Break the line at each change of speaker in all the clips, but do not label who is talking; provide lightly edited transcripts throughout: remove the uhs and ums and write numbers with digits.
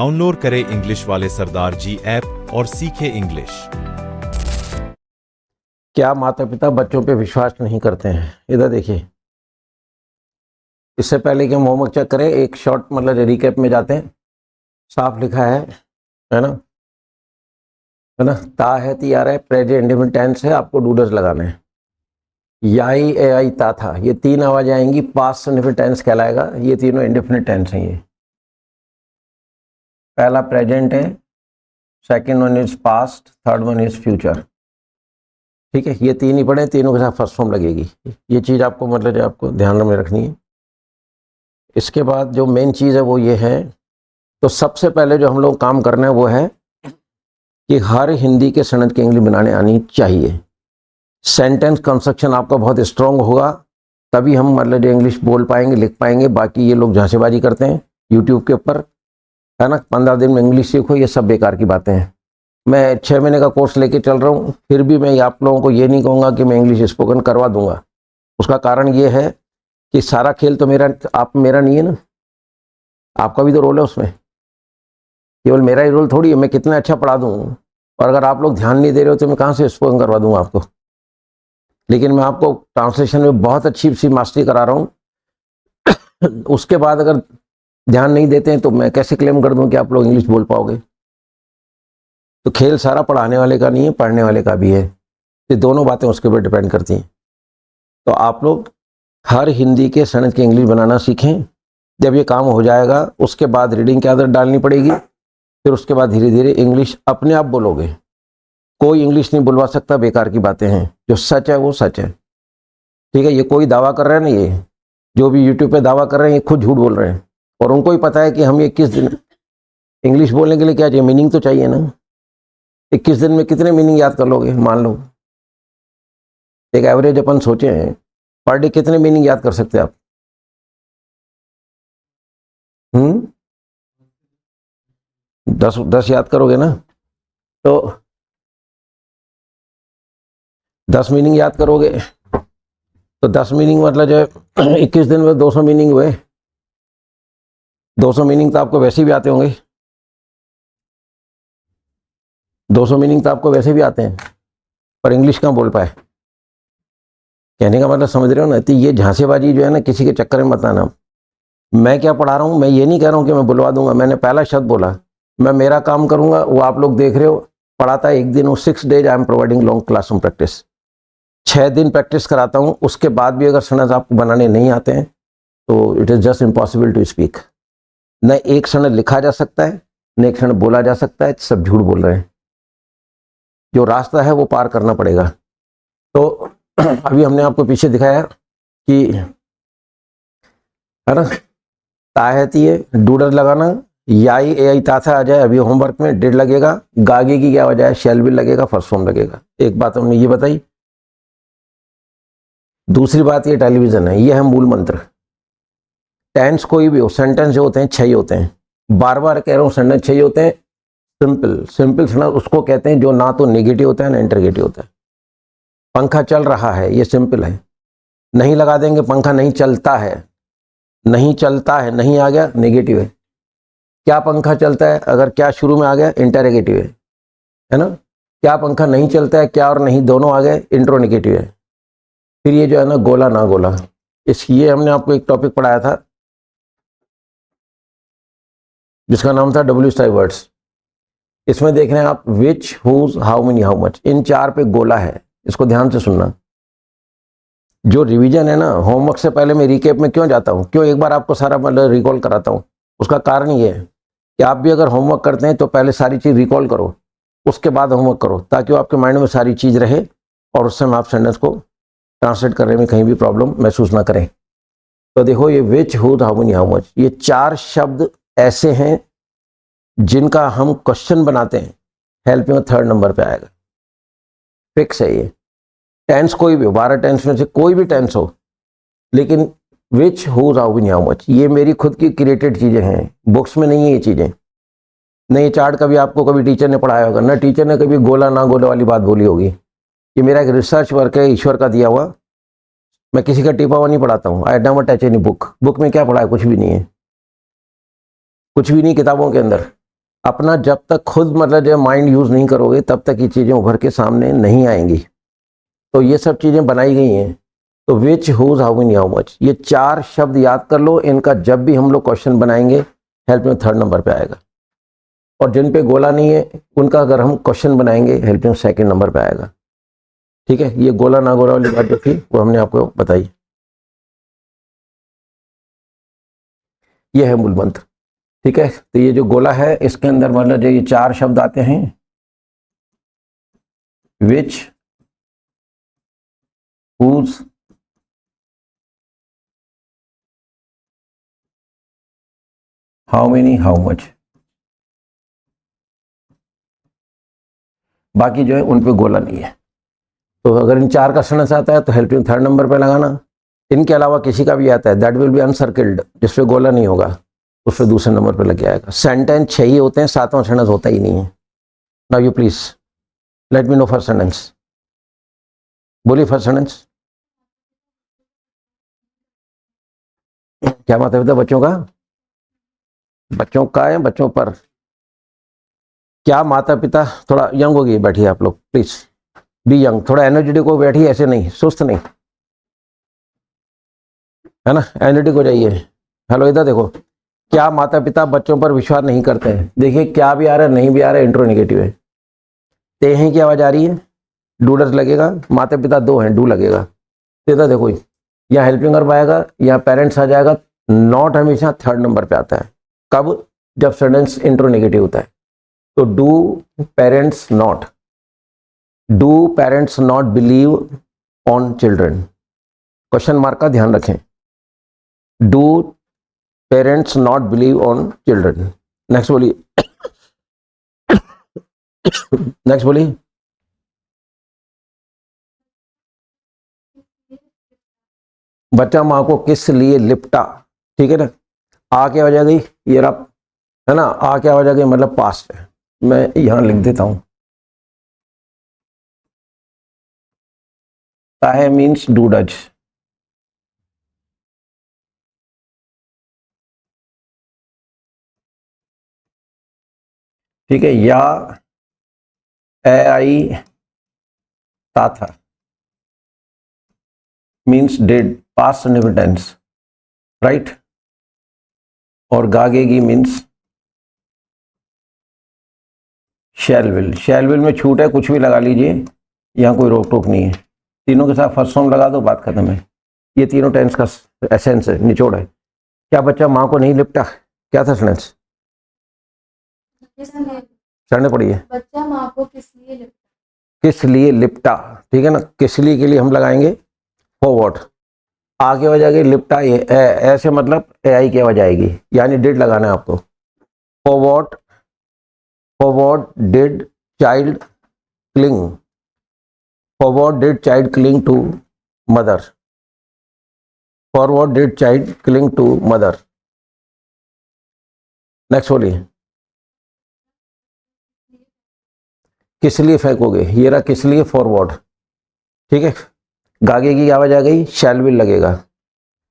Download करें English वाले सरदार जी app और सीखें इंग्लिश।
क्या माता पिता बच्चों पे विश्वास नहीं करते हैं? इधर देखिए, इससे पहले कि हम होमवर्क चेक करें एक शॉर्ट मतलब रिकैप में जाते हैं। साफ लिखा है ना, ता है ती आ रहा है, प्रेजेंट इंडेफिनिट टेंस है, आपको डूडल्स लगाना है। याई ए आई ता था, ये तीन आवाज आएंगी, पास्ट इंडेफिनिट टेंस कहलाएगा। ये तीनों इंडेफिनिट टेंस हैं। ये पहला प्रेजेंट है, second one is past, third one is future. ठीक है, ये तीन ही पढ़े, तीनों के साथ फर्स्ट फॉर्म लगेगी। ये चीज़ आपको मतलब जो आपको ध्यान में रखनी है। इसके बाद जो मेन चीज़ है वो ये है, तो सबसे पहले जो हम लोग काम करना है वो है कि हर हिंदी के सेंटेंस की इंग्लिश बनाने आनी चाहिए। सेंटेंस कंस्ट्रक्शन आपका बहुत स्ट्रांग होगा, तभी हम मतलब जो इंग्लिश बोल पाएंगे, लिख पाएंगे। बाकी ये लोग झांसेबाजी करते हैं यूट्यूब के ऊपर, है ना, 15 दिन में इंग्लिश सीखो, ये सब बेकार की बातें हैं। मैं 6 महीने का कोर्स लेके चल रहा हूँ, फिर भी मैं आप लोगों को ये नहीं कहूँगा कि मैं इंग्लिश स्पोकन करवा दूंगा। उसका कारण ये है कि सारा खेल तो मेरा नहीं है ना, आपका भी तो रोल है उसमें। केवल मेरा ही रोल थोड़ी है, मैं कितना अच्छा पढ़ा दूँ, और अगर आप लोग ध्यान नहीं दे रहे हो तो मैं कहाँ से स्पोकन करवा दूंगा आपको। लेकिन मैं आपको ट्रांसलेशन में बहुत अच्छी सी मास्टरी करा रहा हूँ। उसके बाद अगर ध्यान नहीं देते हैं तो मैं कैसे क्लेम कर दूं कि आप लोग इंग्लिश बोल पाओगे। तो खेल सारा पढ़ाने वाले का नहीं है, पढ़ने वाले का भी है। ये दोनों बातें उसके ऊपर डिपेंड करती हैं। तो आप लोग हर हिंदी के सेंटेंस की इंग्लिश बनाना सीखें। जब ये काम हो जाएगा उसके बाद रीडिंग की आदत डालनी पड़ेगी, फिर उसके बाद धीरे धीरे इंग्लिश अपने आप बोलोगे। कोई इंग्लिश नहीं बुलवा सकता, बेकार की बातें हैं। जो सच है वो सच है, ठीक है। ये कोई दावा कर रहा है ना, ये जो भी यूट्यूब पे दावा कर रहे हैं ये खुद झूठ बोल रहे हैं, और उनको ही पता है कि हम ये किस दिन इंग्लिश बोलने के लिए क्या चाहिए, मीनिंग तो चाहिए ना। 21 दिन में कितने मीनिंग याद कर लोगे? मान लो एक एवरेज अपन सोचे हैं, पर डे कितने मीनिंग याद कर सकते हैं आप? 10 याद करोगे ना, तो 10 मीनिंग याद करोगे तो 10 मीनिंग मतलब जो है 21 दिन में 200 मीनिंग हुए। 200 मीनिंग तो आपको वैसे भी आते होंगे, 200 मीनिंग तो आपको वैसे भी आते हैं, पर इंग्लिश कहाँ बोल पाए। कहने का मतलब समझ रहे हो ना? तो ये झांसेबाजी जो है ना, किसी के चक्कर में मत आना। मैं क्या पढ़ा रहा हूँ, मैं ये नहीं कह रहा हूँ कि मैं बुलवा दूंगा। मैंने पहला शब्द बोला, मैं मेरा काम करूंगा, वो आप लोग देख रहे हो। पढ़ाता है एक दिन, वो 6 days I am providing long classroom practice. 6 दिन प्रैक्टिस कराता हूँ, उसके बाद भी अगर सेंटेंस आपको बनाने नहीं आते हैं तो it is just impossible to speak. न एक सेंटेंस लिखा जा सकता है, न एक सेंटेंस बोला जा सकता है। सब झूठ बोल रहे हैं। जो रास्ता है वो पार करना पड़ेगा। तो अभी हमने आपको पीछे दिखाया कि, है ना, ताहती है, डूडर लगाना, याई ए आई ताथा आ जाए। अभी होमवर्क में डिड लगेगा, गागे की क्या वजह है, शैल भी लगेगा, फर्स्ट फॉर्म लगेगा। एक बात हमने ये बताई। दूसरी बात ये टेलीविजन है, ये है मूल मंत्र। टेंस कोई भी हो, सेंटेंस जो होते हैं 6 ही होते हैं। बार बार कह रहा हूँ, सेंटेंस 6 ही होते हैं। सिंपल सेंटेंस उसको कहते हैं जो ना तो नेगेटिव होता है ना इंटरगेटिव होता है। पंखा चल रहा है, ये सिंपल है। नहीं लगा देंगे, पंखा नहीं चलता है। नहीं चलता है, नहीं आ गया, नेगेटिव है। क्या पंखा चलता है, अगर क्या शुरू में आ गया, इंटरगेटिव है ना। क्या पंखा नहीं चलता है, क्या और नहीं दोनों आ गए, इंट्रोनेगेटिव है। फिर ये जो है ना, गोला ना गोला, ये हमने आपको एक टॉपिक पढ़ाया था जिसका नाम था WH वर्ड्स। इसमें देख रहे हैं आप, which, whose, how many, how much, इन 4 पे गोला है। इसको ध्यान से सुनना। जो रिवीजन है ना, होमवर्क से पहले मैं रिकेप में क्यों जाता हूँ, क्यों एक बार आपको सारा मतलब रिकॉल कराता हूँ? उसका कारण ये है कि आप भी अगर होमवर्क करते हैं तो पहले सारी चीज़ रिकॉल करो, उसके बाद होमवर्क करो, ताकि वो आपके माइंड में सारी चीज़ रहे और उससे हम आप सेंटेंस को ट्रांसलेट करने में कहीं भी प्रॉब्लम महसूस ना करें। तो देखो, ये which, whose, how many, how much, ये 4 शब्द ऐसे हैं जिनका हम क्वेश्चन बनाते हैं, हेल्प में 3rd नंबर पे आएगा। फिक्स है ये। टेंस कोई भी हो, 12 टेंस में से कोई भी टेंस हो, लेकिन which, whose, how many, how much, ये मेरी खुद की क्रिएटेड चीज़ें हैं, बुक्स में नहीं है ये चीज़ें। न ये चार्ट कभी आपको कभी टीचर ने पढ़ाया होगा, न टीचर ने कभी गोला ना गोला वाली बात बोली होगी। ये मेरा एक रिसर्च वर्क है, ईश्वर का दिया हुआ। मैं किसी का टिपा हुआ नहीं पढ़ाता हूँ। I never touch any book. Book में क्या पढ़ा है? कुछ भी नहीं है, कुछ भी नहीं किताबों के अंदर। अपना जब तक खुद मतलब जो माइंड यूज़ नहीं करोगे तब तक ये चीज़ें उभर के सामने नहीं आएंगी। तो ये सब चीज़ें बनाई गई हैं। तो which, whose, how many, how much, ये 4 शब्द याद कर लो। इनका जब भी हम लोग क्वेश्चन बनाएंगे हेल्प में 3rd नंबर पे आएगा। और जिन पे गोला नहीं है उनका अगर हम क्वेश्चन बनाएंगे हेल्प में 2nd नंबर पे आएगा। ठीक है, ये गोला ना गोला वाली बात जो थी वो हमने आपको बताई। ये है मूल मंत्र। ठीक है, तो ये जो गोला है इसके अंदर मतलब जो ये 4 शब्द आते हैं, which, whose, how many, how much. बाकी जो है उन पे गोला नहीं है। तो अगर इन 4 का सेंटेंस आता है तो हेल्प इन 3rd नंबर पे लगाना। इनके अलावा किसी का भी आता है दैट विल बी अनसर्किल्ड, जिसपे गोला नहीं होगा उस पे दूसरे नंबर पे लग जाएगा। सेंटेंस 6 ही होते हैं, 7वां सेंटेंस होता ही नहीं है। Now you please let me know first sentence. बोलिए फर्स्ट सेंटेंस। क्या माता पिता बच्चों का, बच्चों का है बच्चों पर, क्या माता पिता, थोड़ा यंग होगी, बैठिए आप लोग प्लीज, बी यंग, थोड़ा एनर्जेटिक हो, बैठिए, ऐसे नहीं, सुस्त नहीं, है ना, एनर्जेटिक हो जाइए। हेलो, इधर देखो, क्या माता पिता बच्चों पर विश्वास नहीं करते हैं। देखिए क्या भी आ रहा है, नहीं भी आ रहा है, इंट्रोनेगेटिव है। ते हैं की आवाज आ रही है, डूडर लगेगा, माता पिता 2 हैं, डू लगेगा। तो इधर देखो, यहाँ हेल्पिंग वर्ब आएगा, यहाँ पेरेंट्स आ जाएगा। नॉट हमेशा 3rd नंबर पे आता है। कब? जब सेंटेंस इंट्रोनेगेटिव होता है। तो do parents not, do parents not believe on children, question mark का ध्यान रखें। Do parents not believe on children. Next बोलिए, नेक्स्ट बोलिए। बच्चा माँ को किस लिए लिपटा। ठीक है ना, आ क्या वजह गई, ये रहा, है ना, आ क्या वजह गई मतलब पास्ट है। मैं यहां लिख देता हूं, ताहे मीन्स डू डज। ठीक है, या ए आई ता था means did, past tense, right. और गागेगी means shall will. Shall will में छूट है, कुछ भी लगा लीजिए, यहाँ कोई रोक टोक नहीं है। तीनों के साथ फर्स्ट फॉर्म लगा दो, बात खत्म है। ये तीनों टेंस का एसेंस है, निचोड़ है। क्या बच्चा माँ को नहीं लिपटा, क्या था सेंटेंस, चढ़ने पड़ी है।
बच्चा माँ को किस लिए लिपटा,
किस लिए लिपटा, ठीक है ना, किस लिए के लिए हम लगाएंगे फॉरवर्ड। आगे हो जाएगी लिपटा, ये ऐसे मतलब ए आई की आवाज आएगी, यानी डिड लगाना है आपको। Forward, forward did child cling, forward did child cling to mother, forward did child cling to mother. Next बोलिए, किस लिए फेंकोगे, ये रहा किस लिए फॉरवर्ड। ठीक है, गागे की आवाज आ गई, शैल विल लगेगा।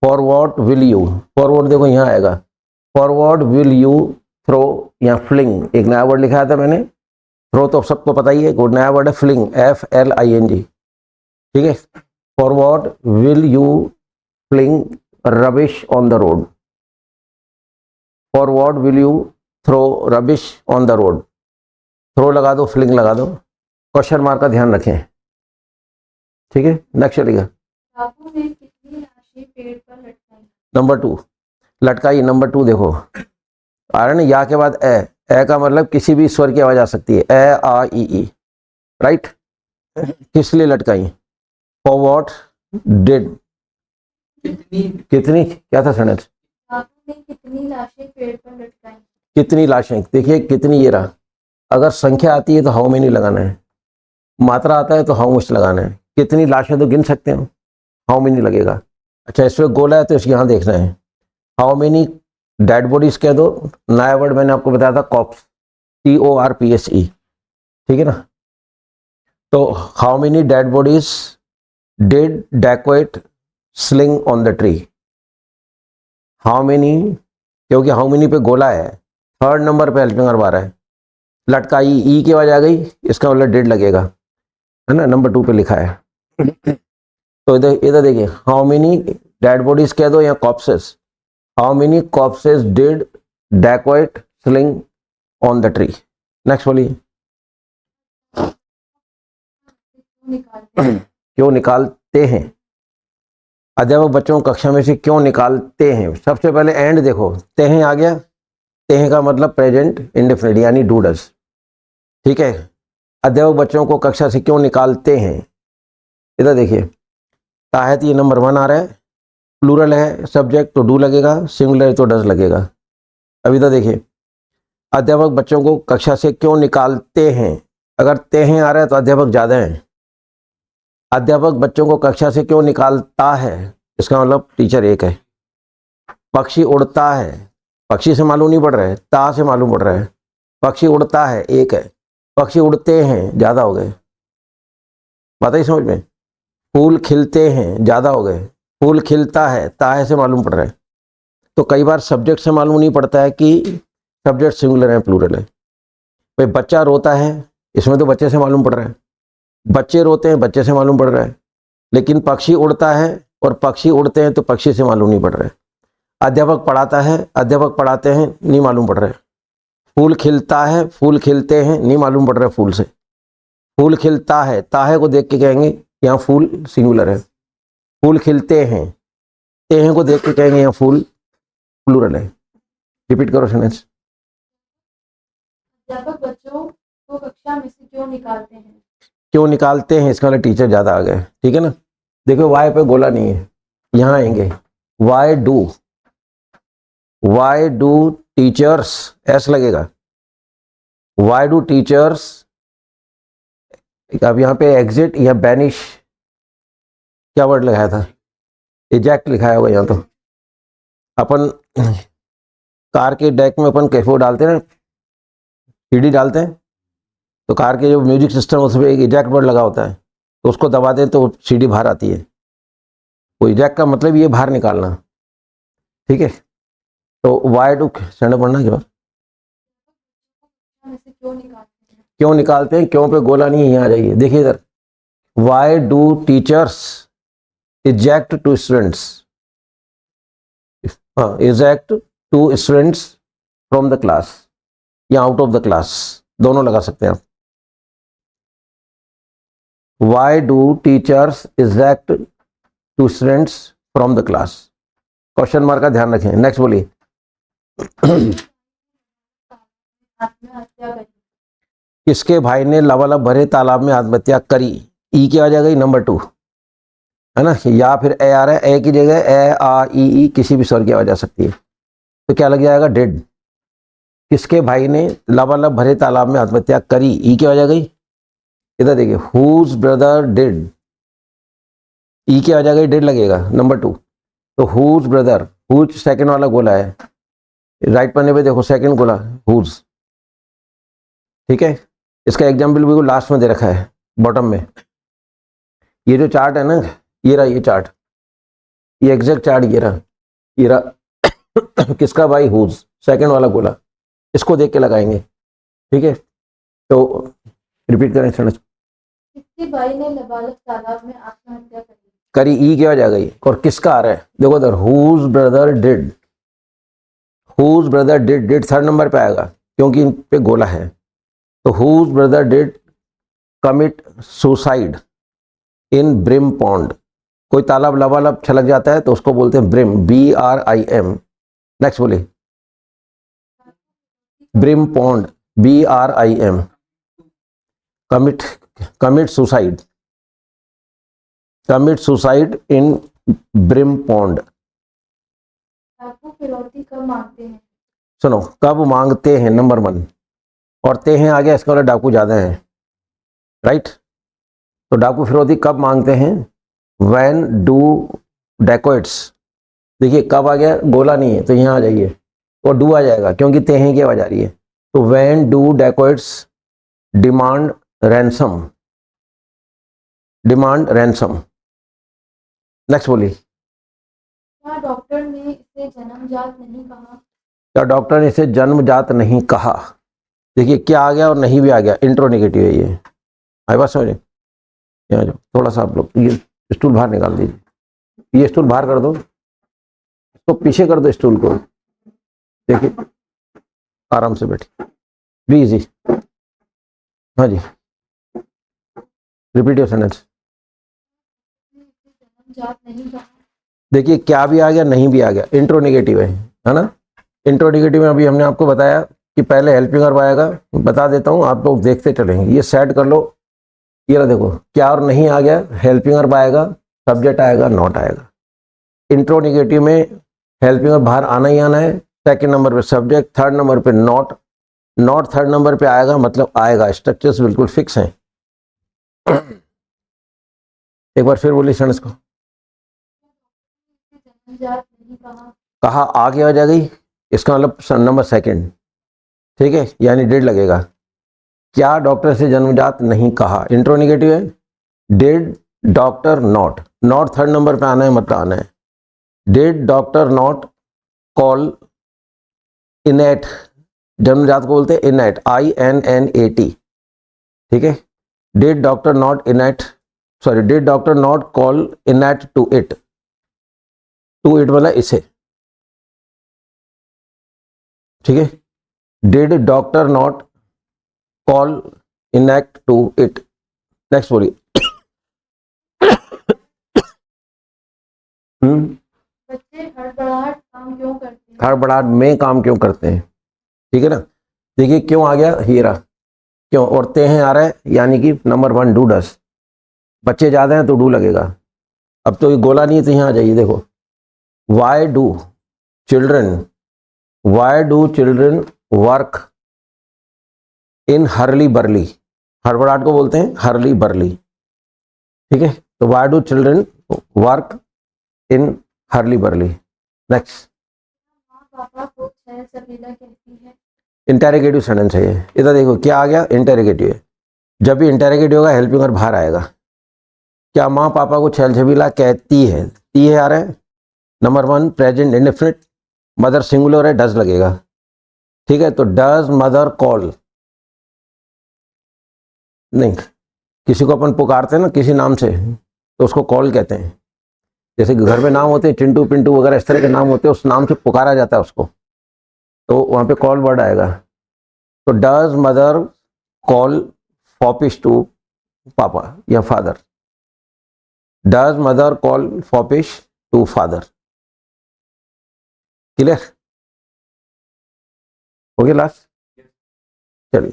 फॉरवर्ड विल यू, फॉरवर्ड देखो यहाँ आएगा, फॉरवर्ड विल यू थ्रो, यहाँ फ्लिंग, एक नया वर्ड लिखा था मैंने, थ्रो तो सबको पता ही है, गुड, नया वर्ड है फ्लिंग, FLING। ठीक है, forward will you fling rubbish on the road, forward will you throw rubbish on the road. Throw लगा दो, फ्लिंग लगा दो, क्वेश्चन मार्क का ध्यान रखें। ठीक है, नेक्स्ट चलेगा।
बाबू ने कितनी राशि पेड़ पर लटकाई,
नंबर 2 लटकाई। नंबर 2 देखो, आ रहा है ना, या के बाद ए का मतलब किसी भी स्वर की आवाज आ सकती है, ए आ ई, राइट। किस लिए लटकाई, फॉर व्हाट डिड, कितनी क्या था सेंटेंस,
बाबू ने कितनी लाशें पेड़ पर लटकाई,
कितनी लाशें। देखिए कितनी, ये रहा, अगर संख्या आती है तो हाउ मेनी लगाना है, मात्रा आता है तो हाउ मच लगाना है। कितनी लाशें तो गिन सकते हो, हाउ मेनी लगेगा। अच्छा, इसमें गोला है तो इसके यहाँ देखना है, हाउ मेनी डेड बॉडीज कह दो, नया वर्ड मैंने आपको बताया था कॉप्स, CORPSE। ठीक है ना, तो how many dead bodies did decorate sling on the tree. How many, क्योंकि हाउ मेनी पे गोला है, 3rd नंबर पे हेल्पिंग वर्ब आ रहा है, लटकाई, ई की आवाज आ गई, इसका मतलब डेड लगेगा, है ना, नंबर 2 पे लिखा है। तो इधर इधर देखिए, हाउ मेनी डेड बॉडीज कह दो या corpses, how many corpses did dacoit sling on the tree. Next बोलिए।
निकालते हैं।
क्यों निकालते हैं, अध्यापक बच्चों को कक्षा में से क्यों निकालते हैं। सबसे पहले एंड देखो, तेहे आ गया, तेहे का मतलब प्रेजेंट इंडेफिनिट यानी डू डज, ठीक है। अध्यापक बच्चों को कक्षा से क्यों निकालते हैं, इधर देखिए, ताहत ये नंबर 1 आ रहा है, प्लूरल है, सब्जेक्ट तो डू लगेगा, सिंगुलर तो डज लगेगा। अब इधर देखिए, अध्यापक बच्चों को कक्षा से क्यों निकालते हैं, अगर तेहे आ रहा है तो अध्यापक ज़्यादा है। अध्यापक बच्चों को कक्षा से क्यों निकालता है, इसका मतलब टीचर एक है। पक्षी उड़ता है, पक्षी से मालूम नहीं पड़ रहा है, ता से मालूम पड़ रहा है। पक्षी उड़ता है एक है, पक्षी उड़ते हैं ज़्यादा हो गए, बात ही समझ में। फूल खिलते हैं ज़्यादा हो गए, फूल खिलता है ताहे से मालूम पड़ रहा है। तो कई बार सब्जेक्ट से मालूम नहीं पड़ता है कि सब्जेक्ट सिंगुलर है प्लूरल है। भाई बच्चा रोता है, इसमें तो बच्चे से मालूम पड़ रहा है, बच्चे रोते हैं बच्चे से मालूम पड़ रहा है। लेकिन पक्षी उड़ता है और पक्षी उड़ते हैं तो पक्षी से मालूम नहीं पड़ रहा है। अध्यापक पढ़ाता है, अध्यापक पढ़ाते हैं, नहीं मालूम पड़ रहा है। फूल खिलता है, फूल खिलते हैं, नहीं मालूम पड़ रहा है फूल से। फूल खिलता है, ताहे को देख के कहेंगे यहाँ फूल सिंगुलर है। फूल खिलते हैं, तेहे को देख के कहेंगे यहाँ फूल प्लूरल है। रिपीट करो सेंटेंस।
अध्यापक बच्चों को कक्षा में से क्यों निकालते हैं।
क्यों निकालते हैं, इसका मतलब टीचर ज़्यादा आ गए, ठीक है ना। देखो वाई पे गोला नहीं है, यहाँ आएंगे, वाई डू टीचर्स, एस लगेगा, वाई डू टीचर्स। अब यहाँ पे एग्जिट या बैनिश, क्या वर्ड लगाया था, इजेक्ट लिखाया होगा यहाँ। तो अपन कार के डेक में अपन कैफो डालते हैं ना, सीडी डालते हैं, तो कार के जो म्यूजिक सिस्टम उसमें एक इजेक्ट वर्ड लगा होता है, तो उसको दबा दें तो सीडी बाहर आती है। वो इजेक्ट का मतलब ये बाहर निकालना, ठीक है। तो वाई डू सेंड पढ़ना के बाद
कक्षा में से क्यों निकालते हैं।
क्यों निकालते हैं, क्यों पे गोला नहीं है, यहाँ आ जाइए, देखिए इधर, why do teachers eject to students, eject to students from the class या आउट ऑफ द क्लास, दोनों लगा सकते हैं आप। Why do teachers eject to students from the class, question mark का ध्यान रखें। नेक्स्ट बोलिए।
आत्महत्या करी।
किसके भाई ने लबालब भरे तालाब में आत्महत्या करी, ई की आ जाएगी नंबर 2, है ना, या फिर ए आ रहा है, ए की जगह ए आ ई किसी भी स्वर की आवाज आ सकती है, तो क्या लग जाएगा डिड। किसके भाई ने लबालब भरे तालाब में आत्महत्या करी, ई की आवाज आ गई। इधर देखिए, हुज ब्रदर डिड, ई की आवाज आ गई, डिड लगेगा नंबर 2। तो हुज ब्रदर, हुज सेकंड वाला गोला है, राइट पन्ने पे देखो सेकंड गोला हुज, ठीक है। इसका एग्जाम्पल बिल्कुल लास्ट में दे रखा है बॉटम में। ये जो चार्ट है ना, ये रहा ये चार्ट, ये एग्जैक्ट चार्ट ये रहा किसका भाई हुज, सेकंड वाला गोला, इसको देख के लगाएंगे, ठीक है। तो रिपीट करें सर।
किसके भाई ने लबालब तालाब में आत्महत्या करी।
करी, ई की आवाज आ गई, और किसका आ रहा है देखो इधर, whose brother did, whose brother did third number पे आएगा क्योंकि इन पे गोला है। तो whose brother did commit suicide in brim pond, कोई तालाब लबालब छलक जाता है तो उसको बोलते हैं ब्रिम, BRIM। नेक्स्ट बोलिए। Brim pond, BRIM, commit suicide, commit suicide in brim pond.
डाकू फिरौती कब मांगते हैं।
सुनो, कब मांगते हैं नंबर 1, और ते हैं आ गया, इसका मतलब डाकू ज्यादा है, राइट। तो डाकू फिरौती कब मांगते हैं, व्हेन डू डेकोइट्स, देखिए कब आ गया, गोला नहीं है तो यहाँ आ जाइए, और डू आ जाएगा क्योंकि ते हैं की आवाज आ रही है। तो when do dacoits demand ransom, demand ransom. Next बोलिए।
क्या डॉक्टर ने इसे जन्मजात नहीं कहा।
क्या डॉक्टर ने इसे जन्मजात नहीं कहा, देखिए क्या आ गया और नहीं भी आ गया, इंट्रोनेगेटिव है ये। आई बात समझे? यहाँ जाओ थोड़ा सा आप लोग, ये स्टूल बाहर निकाल दीजिए, ये स्टूल बाहर कर दो, तो पीछे कर दो स्टूल को। देखिए आराम से बैठिए, प्लीज जी। हाँ जी, रिपीट योर सेंटेंस।
जन्मजात नहीं कहा।
देखिए क्या भी आ गया, नहीं भी आ गया, इंट्रोनेगेटिव है ना। इंट्रोनेगेटिव में अभी हमने आपको बताया कि पहले हेल्पिंग वर्ब आएगा, बता देता हूँ, आप लोग देखते चलेंगे। ये सेट कर लो, ये रहा देखो, क्या और नहीं आ गया, हेल्पिंग वर्ब आएगा, सब्जेक्ट आएगा, नॉट आएगा। इंट्रोनेगेटिव में हेल्पिंग वर्ब बाहर आना ही आना है, सेकंड नंबर पे सब्जेक्ट, थर्ड नंबर पे नॉट, नॉट थर्ड नंबर पे आएगा, मतलब आएगा। स्ट्रक्चर्स बिल्कुल फिक्स हैं। एक बार फिर बोलिए सेंटेंस को।
जन्मजात नहीं कहा।
कहा आगे आ जाएगी, इसका मतलब नंबर सेकंड, ठीक है, यानी डिड लगेगा। क्या डॉक्टर से जन्मजात नहीं कहा, इंट्रोनेगेटिव है। Did doctor not, not third number पे आना है, मतलब आना है। Did doctor not call innate, जन्मजात को बोलते हैं इनेट, INNAT, ठीक है। Did doctor not innate, sorry, did doctor not call innate to it, to it वाला इसे, ठीक है। Did doctor not call innate to it. Next बोलिए।
बच्चे हड़बड़ाहट काम क्यों करते हैं।
हड़बड़ाहट में काम क्यों करते हैं, ठीक है ना। देखिए क्यों आ गया, हीरा क्यों, और ते हैं आ रहा है, यानी कि नंबर 1 डू डस। बच्चे ज़्यादा हैं तो डू लगेगा। अब तो ये गोला नहीं है, तो यहाँ आ जाइए, देखो why do children, why do children work in hurly burly, हड़बड़ाहट को बोलते हैं हर्ली बर्ली, ठीक है। तो why do children work in hurly burly. Next,
माँ पापा को छह सबीला कहती है।
इंटेरोगेटिव सेंटेंस है ये। इधर देखो क्या आ गया, इंटेरोगेटिव है। जब भी इंटेरोगेटिव होगा हेल्पिंग वर्ब बाहर आएगा। क्या माँ पापा को छेल छबीला कहती है, ती है आ रहा है, number 1 present indefinite, mother singular है, डज लगेगा, ठीक है। तो डज मदर कॉल, नहीं, किसी को अपन पुकारते हैं ना किसी नाम से, तो उसको कॉल कहते हैं। जैसे घर में नाम होते हैं चिंटू पिंटू वगैरह, इस तरह के नाम होते हैं, उस नाम से पुकारा जाता है उसको, तो वहाँ पे कॉल वर्ड आएगा। तो does mother call foppish to papa या father, does mother call foppish to father. Clear हो गया लास्ट? चलिए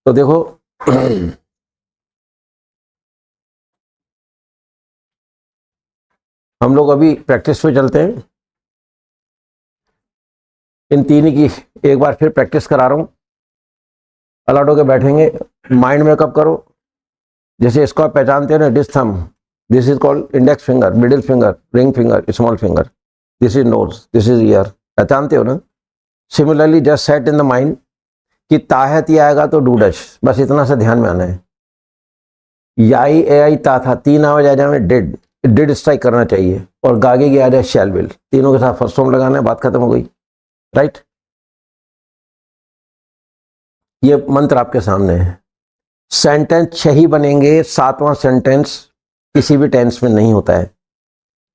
तो देखो हम लोग अभी प्रैक्टिस पे चलते हैं। इन तीन ही की एक बार फिर प्रैक्टिस करा रहा हूँ। अलर्ट होकर बैठेंगे, माइंड मेकअप करो। जैसे इसको आप पहचानते हैं ना, this thumb, this is called index finger, middle finger, ring finger, small finger, this is nose, this is ear, पहचानते हो ना। Similarly just set in the mind कि ताहत ही आएगा तो डू डच, बस इतना सा ध्यान में आना है। याई ए आई ता था, तीन आवाज आ जाए डिड, डिड स्ट्राइक करना चाहिए, और गागे की आ जाए शैल विल, तीनों के साथ फर्स्ट फॉर्म लगाना है, बात खत्म हो गई, राइट। ये मंत्र आपके सामने है। सेंटेंस 6 ही बनेंगे, 7वां सेंटेंस किसी भी टेंस में नहीं होता है।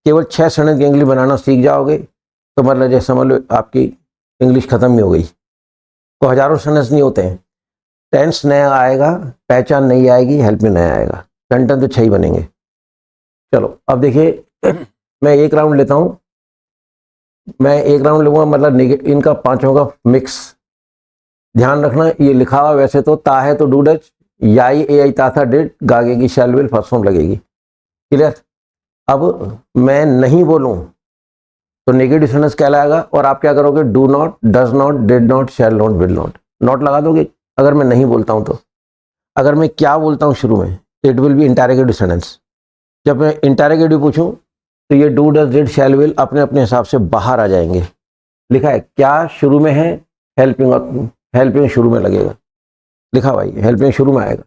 केवल 6 सेंटेंस की इंग्लिश बनाना सीख जाओगे तो मतलब जैसे समझ लो आपकी इंग्लिश खत्म ही हो गई। तो हजारों सेंटेंस नहीं होते हैं, टेंस नया आएगा, पहचान नहीं आएगी, हेल्प में नया आएगा, सेंटेंस तो 6 ही बनेंगे। चलो अब देखिए मैं एक राउंड लेता हूँ, मैं एक राउंड लूँगा, मतलब इनका पांचों का मिक्स। ध्यान रखना ये लिखा हुआ वैसे तो ता है तो डू डच, याई ए आई ता था डिड, गागे की शैल विल फर्स्ट फॉर्म लगेगी। क्लियर? अब मैं नहीं बोलूं तो नेगेटिव सेंटेंस कहलाएगा, और आप क्या करोगे, do not, does not, did not, shall not, will not, not लगा दोगे अगर मैं नहीं बोलता हूं तो। अगर मैं क्या बोलता हूं शुरू में, it will be interrogative sentence. जब मैं इंटेरोगेटिव पूछूं तो ये do does did shell will अपने अपने हिसाब से बाहर आ जाएंगे। लिखा है क्या शुरू में है, हेल्पिंग, हेल्पिंग शुरू में लगेगा, लिखा भाई हेल्पिंग शुरू में आएगा।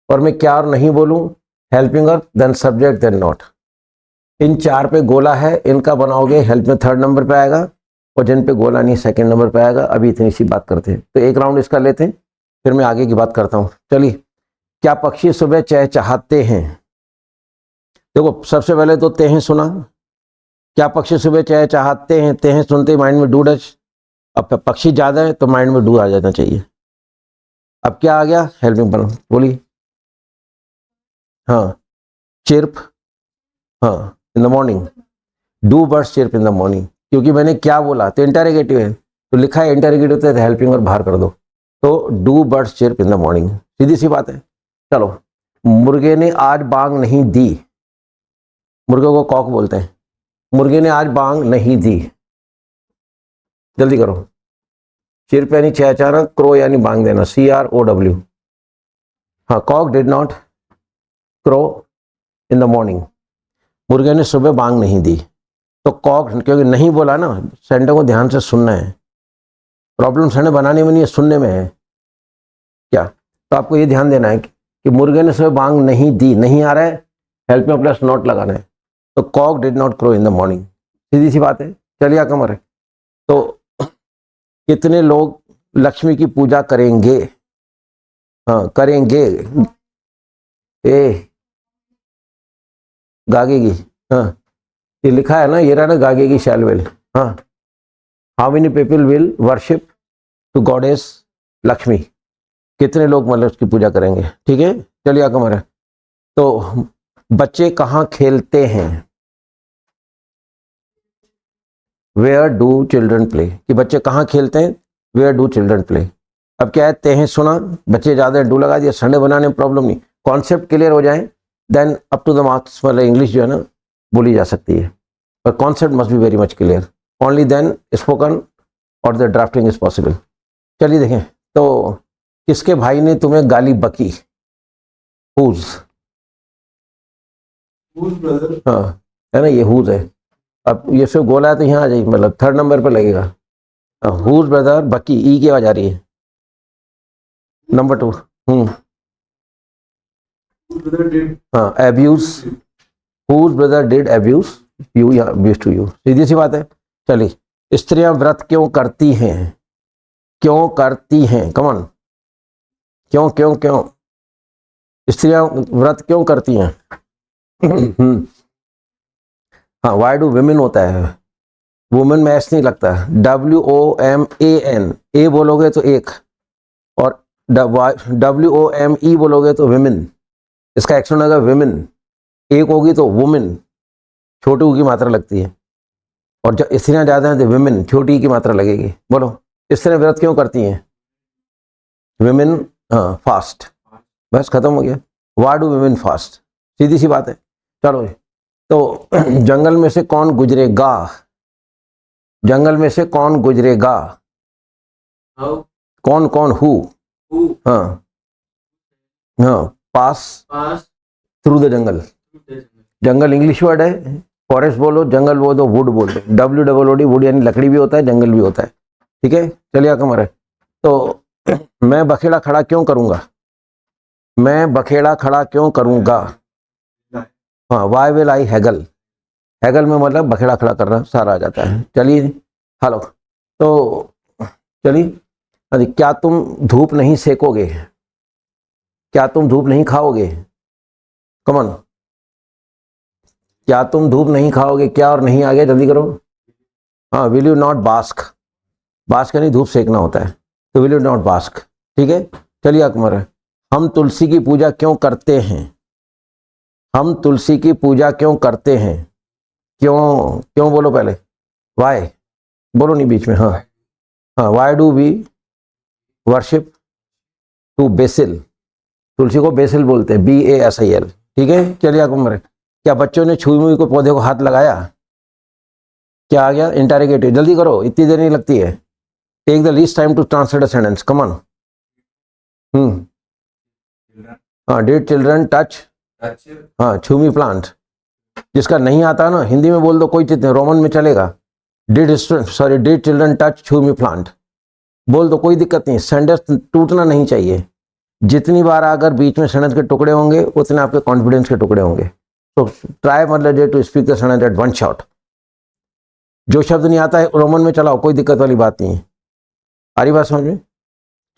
और मैं क्या और नहीं बोलूं, हेल्पिंग और देन सब्जेक्ट देन नॉट। इन 4 पे गोला है, इनका बनाओगे हेल्प में थर्ड नंबर पे आएगा, और जिन पे गोला नहीं सेकंड नंबर पे आएगा। अभी इतनी सी बात करते हैं, तो एक राउंड इसका लेते हैं, फिर मैं आगे की बात करता हूँ। चलिए, क्या पक्षी सुबह चहचहाते हैं? देखो, सबसे पहले तो तेहें सुना, क्या पक्षी सुबह चहचहाते हैं? तेहें सुनते माइंड में डू डच। अब पक्षी ज़्यादा है तो माइंड में डू आ जाना चाहिए। अब क्या आ गया? हेल्पिंग बनो, बोलिए। हाँ, चिर्प, हाँ, इन the morning. Do birds chirp in the morning, क्योंकि मैंने क्या बोला, तो इंटरोगेटिव है, तो लिखा है इंटरोगेटिव, तो हेल्पिंग और बाहर कर दो, तो do birds chirp in the morning, सीधी सी बात है। चलो, मुर्गे ने आज बांग नहीं दी। मुर्गे को कॉक बोलते हैं। मुर्गे ने आज बांग नहीं दी, जल्दी करो। चिर्प यानी चहचहाना, क्रो यानी बांग देना, CROW। हाँ, cock did not crow in the morning. मुर्गे ने सुबह बांग नहीं दी, तो कॉक, क्योंकि नहीं बोला ना, सेंटर को ध्यान से सुनना है। प्रॉब्लम सेंटर बनाने में नहीं है, सुनने में है क्या। तो आपको ये ध्यान देना है कि मुर्गे ने सुबह बांग नहीं दी, नहीं आ रहा है, हेल्प में प्लस नॉट लगाना है, तो cock did not crow in the morning, सीधी सी बात है। चलिए कमर है। तो कितने लोग लक्ष्मी की पूजा करेंगे? हाँ, करेंगे, ए गागेगी। हाँ, ये लिखा है ना, ये रहा ना, गागेगी शैल विल। हाँ, how many people will worship to goddess Lakshmi? कितने लोग मतलब उसकी पूजा करेंगे? ठीक है, चलिए कमर है। तो बच्चे कहाँ खेलते हैं? वेयर डू चिल्ड्रन प्ले, कि बच्चे कहाँ खेलते हैं, वेयर डू चिल्ड्रन प्ले। अब क्या है, तेहें सुना, बच्चे ज़्यादा डू लगा दिया, संडे बनाने में प्रॉब्लम नहीं, कॉन्सेप्ट क्लियर हो जाए then up to the marks वाला इंग्लिश जो है ना बोली जा सकती है, पर concept must be very much clear, only then spoken और द ड्राफ्टिंग इज पॉसिबल। चलिए देखें, तो किसके भाई ने तुम्हें गाली बकी? हुज, हाँ, है ना, ये हुज है। अब ये सिर्फ गोला है तो यहाँ आ जाएगी, मतलब थर्ड नंबर पर लगेगा। हुज ब्रदर बकी, ई की आवाज आ रही है। नंबर 2, हाँ, abuse, whose brother did abuse you या अब्यूज टू यू, सीधी सी बात है। चलिए, स्त्रियां व्रत क्यों करती हैं? क्यों करती हैं? कमन, क्यों क्यों क्यों स्त्रियां व्रत क्यों करती हैं? हाँ, वाई डू विमेन होता है, वुमेन में एस नहीं लगता, WOMAN, ए बोलोगे तो एक, और WOME बोलोगे तो विमेन, इसका एक्शन होगा विमेन, एक होगी तो वुमेन, छोटी की मात्रा लगती है, और जब स्त्रियां ज़्यादा हैं तो विमेन, छोटी की मात्रा लगेगी। बोलो, स्त्रियां व्रत क्यों करती हैं? विमेन, हाँ, फास्ट, बस खत्म हो गया। वाई डू विमेन फास्ट, सीधी सी बात है। चलो, तो जंगल में से कौन गुजरेगा? जंगल में से कौन गुजरेगा? कौन कौन, हु, हाँ हाँ, pass through the jungle. Jungle English word है, फॉरेस्ट बोलो, जंगल बोलो तो वुड बोल दो, WOOD, वुड यानी लकड़ी भी होता है, जंगल भी होता है। ठीक है, चलिए कमर है। तो मैं बखेड़ा खड़ा क्यों करूंगा? मैं बखेड़ा खड़ा क्यों करूंगा? हाँ, why will I haggle, haggle में मतलब बखेड़ा खड़ा करना सारा आ जाता है। चलिए, हेलो, तो चलिए, अरे क्या तुम धूप नहीं सेकोगे? क्या तुम धूप नहीं खाओगे? कमन, क्या तुम धूप नहीं खाओगे? क्या और नहीं आ गया, जल्दी करो। हाँ, will you not bask, bask यानी धूप सेकना होता है, तो विल यू नॉट बास्क। ठीक है, चलिए अकमर है। हम तुलसी की पूजा क्यों करते हैं? हम तुलसी की पूजा क्यों करते हैं? क्यों, क्यों बोलो पहले, वाई बोलो नहीं बीच में। हाँ हाँ, why do we worship to basil, तुलसी को बेसिल बोलते हैं, BASIL। ठीक है, चलिए अकमर है। क्या बच्चों ने छुई मुई को पौधे को हाथ लगाया? क्या आ गया, इंटरोगेटिव, जल्दी करो, इतनी देर नहीं लगती है। Take the least time to translate a sentence, come on. हाँ, डिड चिल्ड्रन टच, हाँ, छूमी प्लांट, जिसका नहीं आता ना हिंदी में बोल दो, कोई चीज नहीं, रोमन में चलेगा। डिड चिल्ड्रन टच छूमी प्लांट बोल दो, कोई दिक्कत नहीं, सेंटेंस टूटना नहीं चाहिए। जितनी बार अगर बीच में सेंटेंस के टुकड़े होंगे उतने आपके कॉन्फिडेंस के टुकड़े होंगे। तो ट्राई मतलब to speak the sentence at one shot. जो शब्द नहीं आता है रोमन में चलाओ, कोई दिक्कत वाली बात नहीं है। आ रही बात समझ में?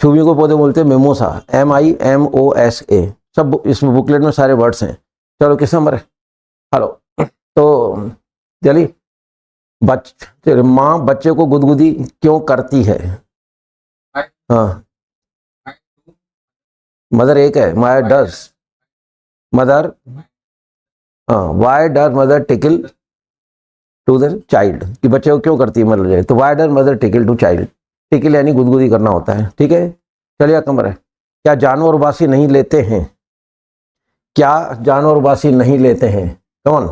छुवी को पौधे बोलते हैं मेमोसा, MIMOSA, सब इस बुकलेट में सारे वर्ड्स हैं। चलो किस नंबर है? हेलो, तो चलिए, माँ बच्चे को गुदगुदी क्यों करती है? हाँ, मदर एक है, माय डज मदर, हाँ, why does mother tickle to the child, कि बच्चे को क्यों करती है मतलब जाए, तो why does mother tickle to child, tickle यानी गुदगुदी करना होता है। ठीक है, चलिए कमर है। क्या जानवर उबासी नहीं लेते हैं? क्या जानवर उबासी नहीं लेते हैं? कौन?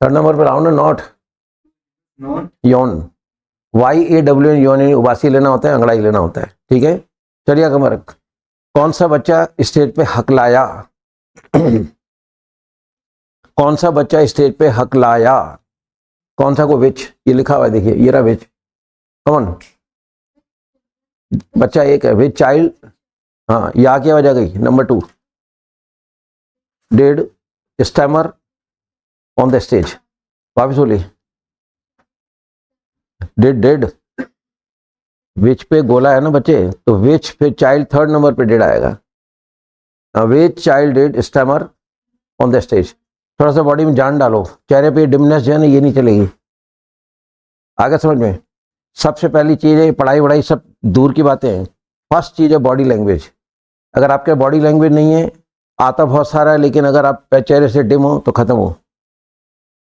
थर्ड नंबर पर आओ ना, नॉट यौन, YAWN, यौन यानी उबासी लेना होता है, अंगड़ाई लेना होता है। ठीक है, चलिए कमर। कौन सा बच्चा स्टेज पे हकलाया? कौन सा बच्चा स्टेज पे हकलाया? कौन सा को विच, ये लिखा हुआ है देखिए, ये रहा विच, कौन? बच्चा एक है, विच चाइल्ड, हाँ, या क्या वजह गई? Number 2, did stammer on the stage, वापिस बोलिए, डिड विच पे गोला है ना बच्चे, तो विच पे चाइल्ड थर्ड नंबर पे डिड आएगा। Which child did stammer on the stage. थोड़ा सा बॉडी में जान डालो, चेहरे पे डिमनेस जो है ना ये नहीं चलेगी। आगे समझ में? सबसे पहली चीज़ है, पढ़ाई वढ़ाई सब दूर की बातें हैं, फर्स्ट चीज़ है बॉडी लैंग्वेज। अगर आपके बॉडी लैंग्वेज नहीं है, आता बहुत सारा है, लेकिन अगर आप चेहरे से डिम हो तो ख़त्म हो,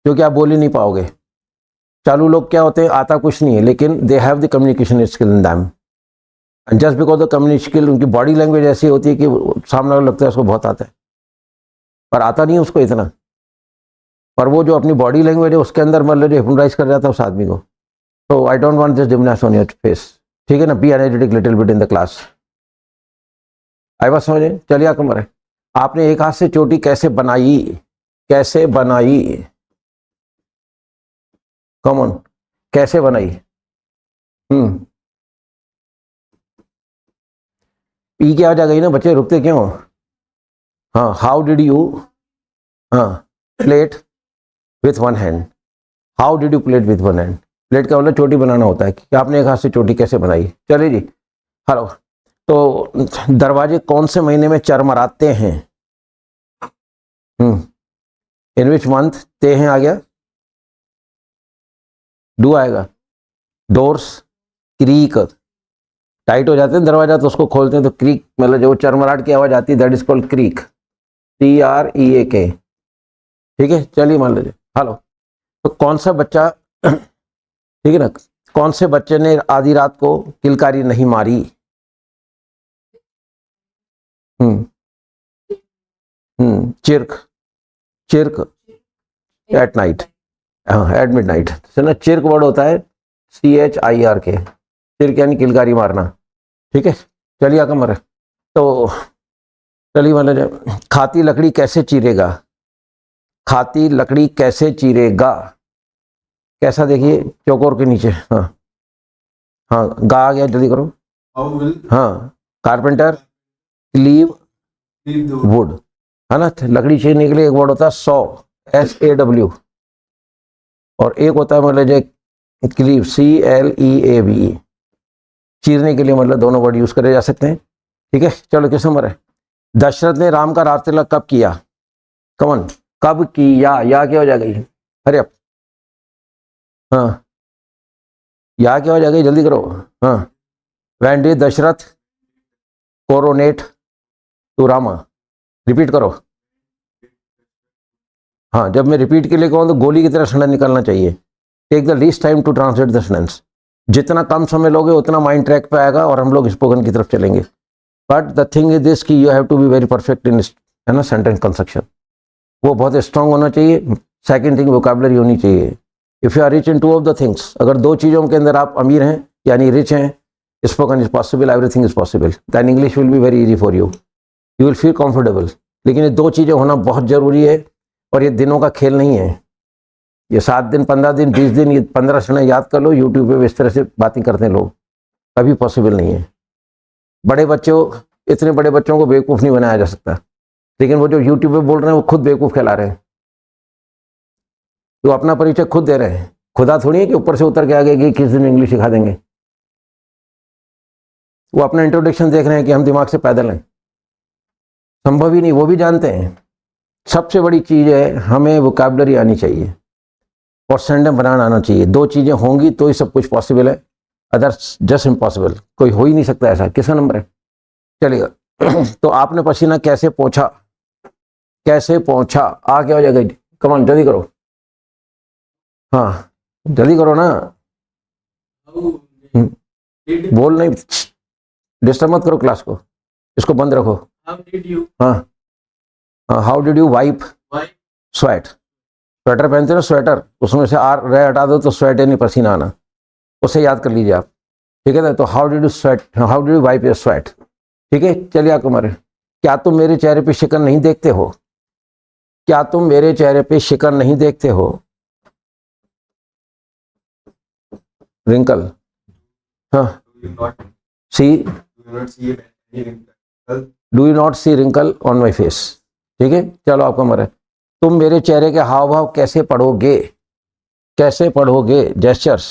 क्योंकि आप बोल ही नहीं पाओगे। चालू लोग क्या होते हैं, आता कुछ नहीं है, लेकिन they have the communication skill in them, just because the communication skill, उनकी बॉडी लैंग्वेज ऐसी होती है कि सामने वाला लगता है उसको बहुत आता है, पर आता नहीं है उसको इतना। पर वो जो अपनी बॉडी लैंग्वेज है उसके अंदर मतलब हिप्नोटाइज कर जाता है उस आदमी को। तो I don't want this dimness on your face, ठीक है ना? Be energetic little bit in the class. आई बात समझे? चलिए आपको मरे। आपने एक हाथ से चोटी कैसे बनाई? कैसे बनाई? कॉमन, कैसे बनाई? ई क्या हो जाएगा ना बच्चे, रुकते क्यों? हाँ, हाउ डिड यू, हाँ, plate with one hand, how did you plate with one hand. Plate का मतलब चोटी बनाना होता है, कि आपने एक हाथ से चोटी कैसे बनाई। चलिए जी, हेलो। तो दरवाजे कौन से महीने में चरमराते हैं? इन विच मंथ? ते हैं आ गया, डू आएगा, डोर्स क्रीक, टाइट हो जाते हैं दरवाजा तो उसको खोलते हैं तो क्रीक, मतलब जो चरमराहट की आवाज आती है, that is called creek, CREAK। ठीक है, चलिए मान लीजिए। हेलो, तो कौन सा बच्चा, ठीक है ना, कौन से बच्चे ने आधी रात को किलकारी नहीं मारी? चिर्क, चिर्क एट नाइट, हाँ, एट मिड नाइट से ना, चिर्क वर्ड होता है CHIRK, चिर्क यानी किलकारी मारना। ठीक है, चलिए आका मरे। तो चलिए मान लीजिए, खाती लकड़ी कैसे चीरेगा? खाती लकड़ी कैसे चीरेगा? कैसा? देखिए चौकोर के नीचे, हाँ हाँ, गा आ गया, जल्दी करो। हाँ, कारपेंटर लीव वुड, है ना? लकड़ी चीरने के लिए एक वर्ड होता है सॉ, SAW, और एक होता है मतलब जो क्लीव, CLEAVE। चीरने के लिए मतलब दोनों वर्ड यूज करे जा सकते हैं। ठीक है, चलो किस नंबर है? दशरथ ने राम का राज तिलक कब किया? कमन, कब किया? या क्या हो जाएगी? अरे अब, हाँ, या क्या हो जाएगी? जल्दी करो। हाँ, when did Dasharath coronate to Rama? Repeat करो। हाँ, जब मैं रिपीट के लिए कहूँ तो गोली की तरह सेंटेंस निकलना चाहिए। Take the least time to translate the sentence. जितना कम समय लोगे उतना माइंड ट्रैक पे आएगा और हम लोग स्पोकन की तरफ चलेंगे। But the thing is this कि you have to be very perfect in, है ना, सेंटेंस कंस्ट्रक्शन। वो बहुत स्ट्रांग होना चाहिए। सेकंड थिंग, वोकैबुलरी होनी चाहिए। If you are rich in 2 of the things, अगर 2 चीज़ों के अंदर आप अमीर हैं यानी रिच हैं, spoken is possible, everything is possible, then English will be very easy for you, you will feel comfortable. लेकिन ये 2 चीज़ें होना बहुत ज़रूरी है, और ये दिनों का खेल नहीं है। ये 7 दिन, 15 दिन, 20 दिन, ये 15 क्षण याद कर लो। यूट्यूब पे इस तरह से बातें करते हैं लोग, कभी पॉसिबल नहीं है। बड़े बच्चों, इतने बड़े बच्चों को बेवकूफ़ नहीं बनाया जा सकता। लेकिन वो जो यूट्यूब पे बोल रहे हैं वो खुद बेवकूफ़ कहला रहे हैं। तो अपना परिचय खुद दे रहे हैं, खुदा थोड़ी है कि ऊपर से उतर के आगे कि किस दिन इंग्लिश सिखा देंगे। वो अपना इंट्रोडक्शन देख रहे हैं कि हम दिमाग से पैदल हैं, संभव ही नहीं। वो भी जानते हैं सबसे बड़ी चीज़ है हमें वोकैबुलरी आनी चाहिए और सेंटेंस बनाना आना चाहिए। दो चीज़ें होंगी तो ही सब कुछ पॉसिबल है, अदर्स जस्ट इम्पॉसिबल। कोई हो ही नहीं सकता ऐसा। किसका नंबर है? चलिएगा। तो आपने पसीना कैसे पोंछा, कैसे पोंछा, आ क्या हो जाएगा? कमान जल्दी करो, हाँ जल्दी करो ना। बोल नहीं, डिस्टर्ब मत करो क्लास को, इसको बंद रखो। हाँ हाँ, how did you wipe sweat? Sweater पहनते ना, स्वेटर, उसमें से आर रे हटा दो तो स्वेट यानी पसीना आना, उससे याद कर लीजिए आप, ठीक है ना। तो how did you sweat, how did you wipe your sweat, ठीक है। चलिए आपको मारे, क्या तुम मेरे चेहरे पे शिकन नहीं देखते हो? क्या तुम मेरे चेहरे पे शिकन नहीं देखते हो? रिंकल, हाँ, see, do you not see wrinkle on my face, ठीक है। चलो आपका मरे, तुम मेरे चेहरे के हाव भाव कैसे पढ़ोगे? कैसे पढ़ोगे? जेस्चर्स।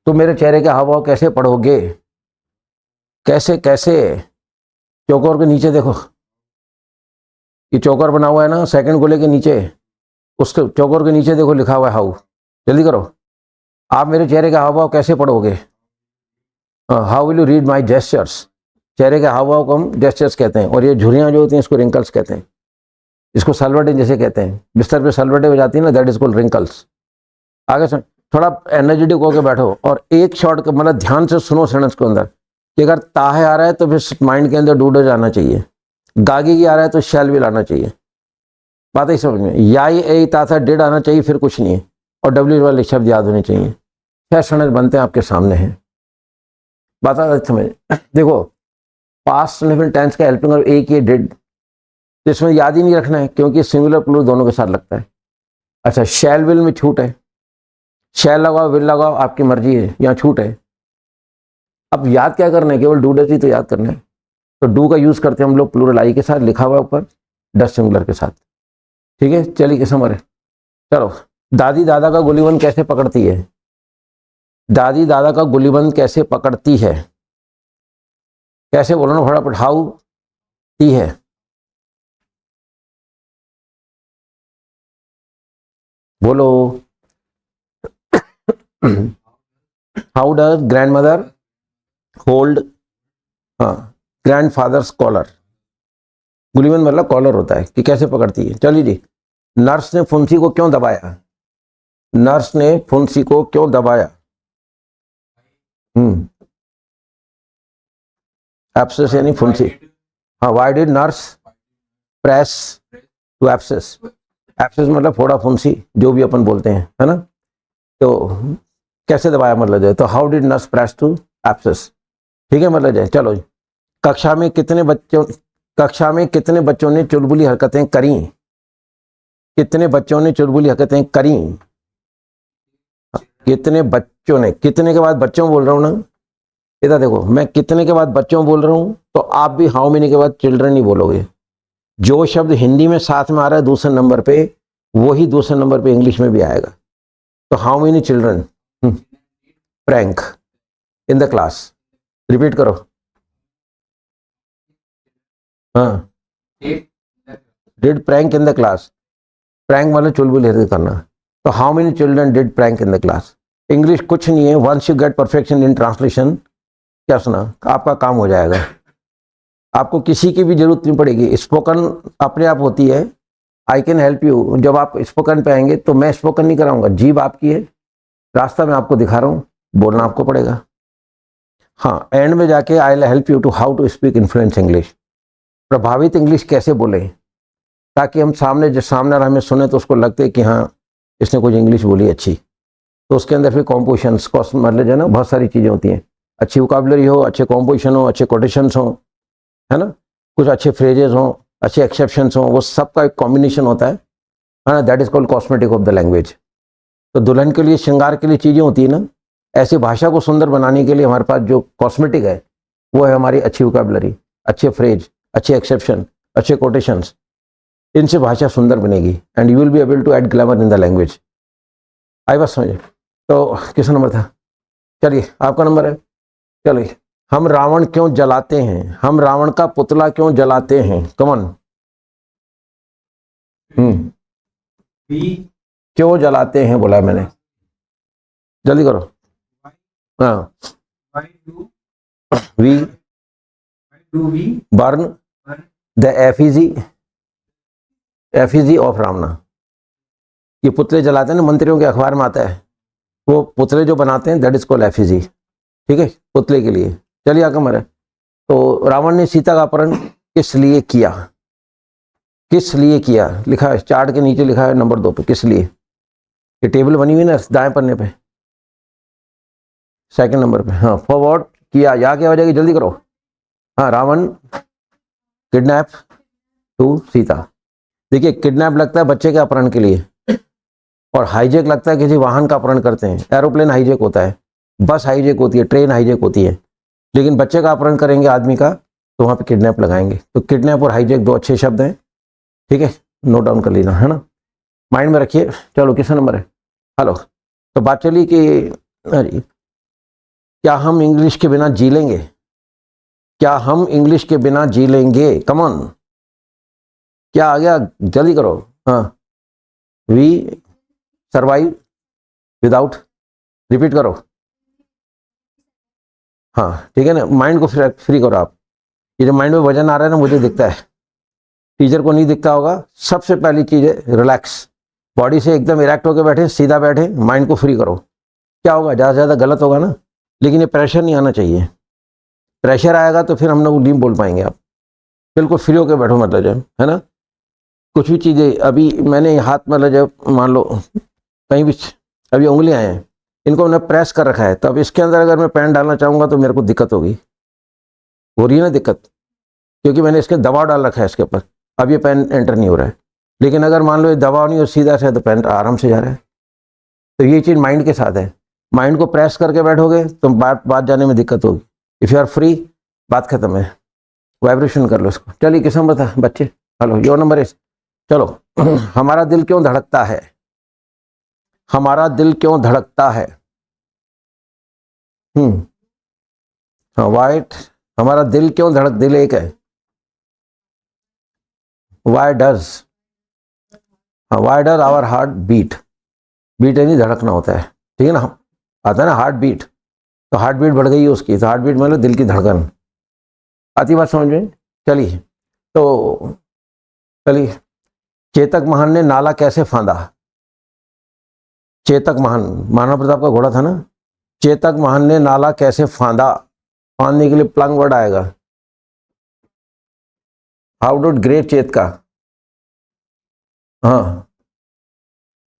तुम मेरे चेहरे के हाव भाव कैसे पढ़ोगे? कैसे कैसे? चौकोर के नीचे देखो, ये चौकोर बना हुआ है ना सेकंड गोले के नीचे, उसके चौकोर के नीचे देखो लिखा हुआ है हाउ। जल्दी करो, आप मेरे चेहरे के हाव भाव कैसे पढ़ोगे? How will you read my gestures? चेहरे के हाव भाव को हम जेस्चर्स कहते हैं, और ये झुर्रियाँ जो होती हैं इसको रिंकल्स कहते हैं। इसको सलवटें जैसे कहते हैं, बिस्तर पे सलवटें हो जाती है ना, दैट इज कॉल्ड रिंकल्स। आगे सुन, थोड़ा एनर्जेटिक होकर बैठो और एक शॉट का मतलब ध्यान से सुनो सेंटेंस के अंदर कि अगर ताहे आ रहा है तो फिर माइंड के अंदर डूडो जाना चाहिए, गागी की आ रहा है तो शैल भी लाना चाहिए। बात ही समझ में, या ए ताथा डिड आना चाहिए, फिर कुछ नहीं है, और डब्ल्यू वाले शब्द याद होने चाहिए। छह सेंटेंस बनते हैं, आपके सामने हैं। बात आ समझ, देखो पास्ट टेंस का हेल्पिंग और एक ही डिड, तो इसमें याद ही नहीं रखना है क्योंकि सिंगुलर प्लूरल दोनों के साथ लगता है। अच्छा, शैल विल में छूट है, शैल लगाओ विल लगाओ आपकी मर्जी है, यहाँ छूट है। अब याद क्या करना है, केवल डू डज ही तो याद करना है। तो डू का यूज करते हैं हम लोग प्लूरल आई के साथ, लिखा हुआ ऊपर डस सिंगुलर के साथ, ठीक है। चलिए किस समझ, चलो। दादी दादा का गुलीबंद कैसे पकड़ती है? दादी दादा का गुलीबंद कैसे पकड़ती है? कैसे बोलो ना फटाफट, हाउ ती है। बोलो, हाउ डज ग्रैंडमदर होल्ड, हाँ, ग्रैंडफादर्स कॉलर। गुलीबंद मतलब कॉलर होता है कि कैसे पकड़ती है। चलिए जी, नर्स ने फुंसी को क्यों दबाया? नर्स ने फुंसी को क्यों दबाया? एब्सेस यानी फुंसी। हाँ, why did nurse press to abscess? Abscess मतलब फोड़ा फुंसी, जो भी अपन बोलते हैं, है ना। तो कैसे दबाया मतलब जाए, तो how did nurse press to abscess, ठीक है मतलब जाए। चलो, कक्षा में कितने बच्चों ने चुलबुली हरकतें करी? कितने बच्चों ने चुलबुली हरकतें करी? कितने बच्चों ने, कितने के बाद बच्चों बोल रहा हूं ना, इधर देखो, मैं कितने के बाद बच्चों बोल रहा हूं तो आप भी हाउ मेनी के बाद चिल्ड्रन ही बोलोगे। जो शब्द हिंदी में साथ में आ रहा है दूसरे नंबर पे, वही दूसरे नंबर पे इंग्लिश में भी आएगा। तो how many children prank in the class, repeat करो। हाँ, did prank in the class, prank मतलब चुलबुल हरकत करना। तो how many children did prank in the class? English कुछ नहीं है, once you get perfection in translation, क्या सुना, आपका काम हो जाएगा। आपको किसी की भी जरूरत नहीं पड़ेगी, स्पोकन अपने आप होती है। आई कैन हेल्प यू, जब आप स्पोकन पे आएंगे तो मैं स्पोकन नहीं कराऊंगा, जीभ आपकी है, रास्ता मैं आपको दिखा रहा हूँ, बोलना आपको पड़ेगा। हाँ, एंड में जाके I will help you to how to speak influence English, प्रभावित इंग्लिश कैसे बोले, ताकि हम सामने हमें सुने तो उसको लगते कि हाँ इसने कुछ इंग्लिश बोली अच्छी। तो उसके अंदर फिर कॉम्पोजिशंस मतलब जो है ना, बहुत सारी चीज़ें होती हैं, अच्छी वोकैबुलरी हो, अच्छे कॉम्पोजिशन हो, अच्छे कोटेशंस हो, है ना, कुछ अच्छे फ्रेजेस हों, अच्छे एक्सेप्शंस हों, वो सब का एक कॉम्बिनेशन होता है ना, that is called cosmetic of the language. तो दुल्हन के लिए, श्रृंगार के लिए चीज़ें होती है ना, ऐसी भाषा को सुंदर बनाने के लिए हमारे पास जो कॉस्मेटिक है वो है हमारी अच्छी वोकैबुलरी, अच्छे फ्रेज, अच्छे एक्सेप्शन, अच्छे कोटेशंस। इनसे भाषा सुंदर बनेगी and you will be able to add glamour in the language. आई बात समझे? तो किसका नंबर था? चलिए आपका नंबर है। चलिए, हम रावण क्यों जलाते हैं? हम रावण का पुतला क्यों जलाते हैं? कमन। क्यों जलाते हैं बोला मैंने, जल्दी करो। हाँ, we burn the effigy of Ravana. ये पुतले जलाते हैं ना, मंत्रियों के अखबार में आता है, वो पुतले जो बनाते हैं दैट इज कॉल्ड एफिजी। ठीक है, पुतले के लिए। चलिए आगे हमारे, तो रावण ने सीता का अपहरण किस लिए किया? किस लिए किया लिखा है चार्ट के नीचे, लिखा है नंबर 2 पे, किस लिए। ये टेबल बनी हुई ना दाएं पन्ने पे, सेकंड नंबर पे। हाँ, फॉरवर्ड किया, यहाँ क्या हो जाएगी, जल्दी करो। हाँ, रावण किडनैप टू सीता। देखिए, किडनैप लगता है बच्चे के अपहरण के लिए, और हाईजेक लगता है किसी वाहन का अपहरण करते हैं। एरोप्लेन हाईजेक होता है, बस हाईजेक होती है, ट्रेन हाईजेक होती है, लेकिन बच्चे का अपहरण करेंगे आदमी का तो वहाँ पे किडनैप लगाएंगे। तो किडनैप और हाईजेक 2 अच्छे शब्द हैं। ठीक है, नोट डाउन कर लेना, है ना, माइंड में रखिए। चलो, किसका नंबर है? हेलो। तो बात चली कि अरे क्या हम इंग्लिश के बिना जी लेंगे? क्या हम इंग्लिश के बिना जी लेंगे? कमॉन, क्या आ गया, जल्दी करो। हाँ, वी सर्वाइव विदाउट, रिपीट करो। हाँ, ठीक है ना, माइंड को फ्री करो आप। ये जो माइंड में वजन आ रहा है ना, मुझे दिखता है, टीचर को नहीं दिखता होगा। सबसे पहली चीज है रिलैक्स, बॉडी से एकदम इरेक्ट होकर बैठे, सीधा बैठे, माइंड को फ्री करो। क्या होगा, ज़्यादा से ज़्यादा गलत होगा ना, लेकिन ये प्रेशर नहीं आना चाहिए। प्रेशर आएगा तो फिर हम लोग नहीं बोल पाएंगे। आप बिल्कुल फ्री होकर बैठो, मतलब जब, है ना, कुछ भी चीज़ें। अभी मैंने हाथ, मतलब जब मान लो कहीं भी अभी उंगलियां हैं, इनको मैंने प्रेस कर रखा है, तो अब इसके अंदर अगर मैं पेन डालना चाहूँगा तो मेरे को दिक्कत होगी, हो रही है ना दिक्कत, क्योंकि मैंने इसके दबाव डाल रखा है इसके ऊपर। अब ये पेन एंटर नहीं हो रहा है, लेकिन अगर मान लो ये दबाव नहीं हो, सीधा से, तो पेन आराम से जा रहा है। तो ये चीज़ माइंड के साथ है। माइंड को प्रेस करके बैठोगे तो बात जाने में दिक्कत होगी। इफ़ यू आर फ्री, बात खत्म है, वाइब्रेशन कर लो इसको। चलिए, किस नंबर था बच्चे? Hello, your number is. चलो, हमारा दिल क्यों धड़कता है? हमारा दिल क्यों धड़कता है? हाँ, वाइट, हमारा दिल क्यों धड़क, दिल एक है। वाई डज, हाँ, why does our heart beat. Beat यानी धड़कना होता है, ठीक है ना, आता है ना हार्ट बीट, तो हार्ट बीट बढ़ गई है उसकी, तो हार्ट बीट मतलब दिल की धड़कन। आती बात समझ में? चलिए, तो चलिए, चेतक महान ने नाला कैसे फांदा? चेतक महान, महाराणा प्रताप का घोड़ा था ना। चेतक महान ने नाला कैसे फांदा? फांदने के लिए प्लंग वर्ड आएगा। हाउ डिड ग्रेट चेतका, हाँ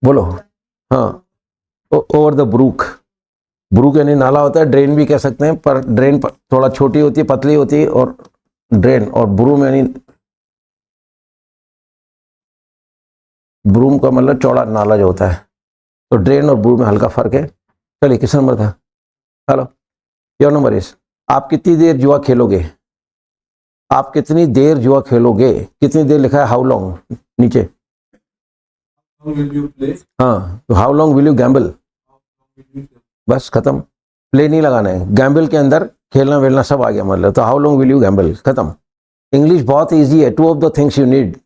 बोलो, हाँ, ओवर द ब्रूक। ब्रूक यानी नाला होता है, ड्रेन भी कह सकते हैं, पर ड्रेन थोड़ा छोटी होती है, पतली होती है, और ड्रेन, और ब्रूम यानी, ब्रूम का मतलब चौड़ा नाला जो होता है, तो ड्रेन और ब्रूम में हल्का फर्क है। चलिए, किस नंबर था? Hello, your number is. आप कितनी देर जुआ खेलोगे? आप कितनी देर जुआ खेलोगे? कितनी देर लिखा है, हाउ लॉन्ग नीचे। हाँ, तो how long will you Gamble, बस खत्म, प्ले नहीं लगाना है। गैम्बल के अंदर खेलना वेलना सब आ गया, मतलब, तो how long will you gamble, खत्म। इंग्लिश बहुत ईजी है, 2 of the things you need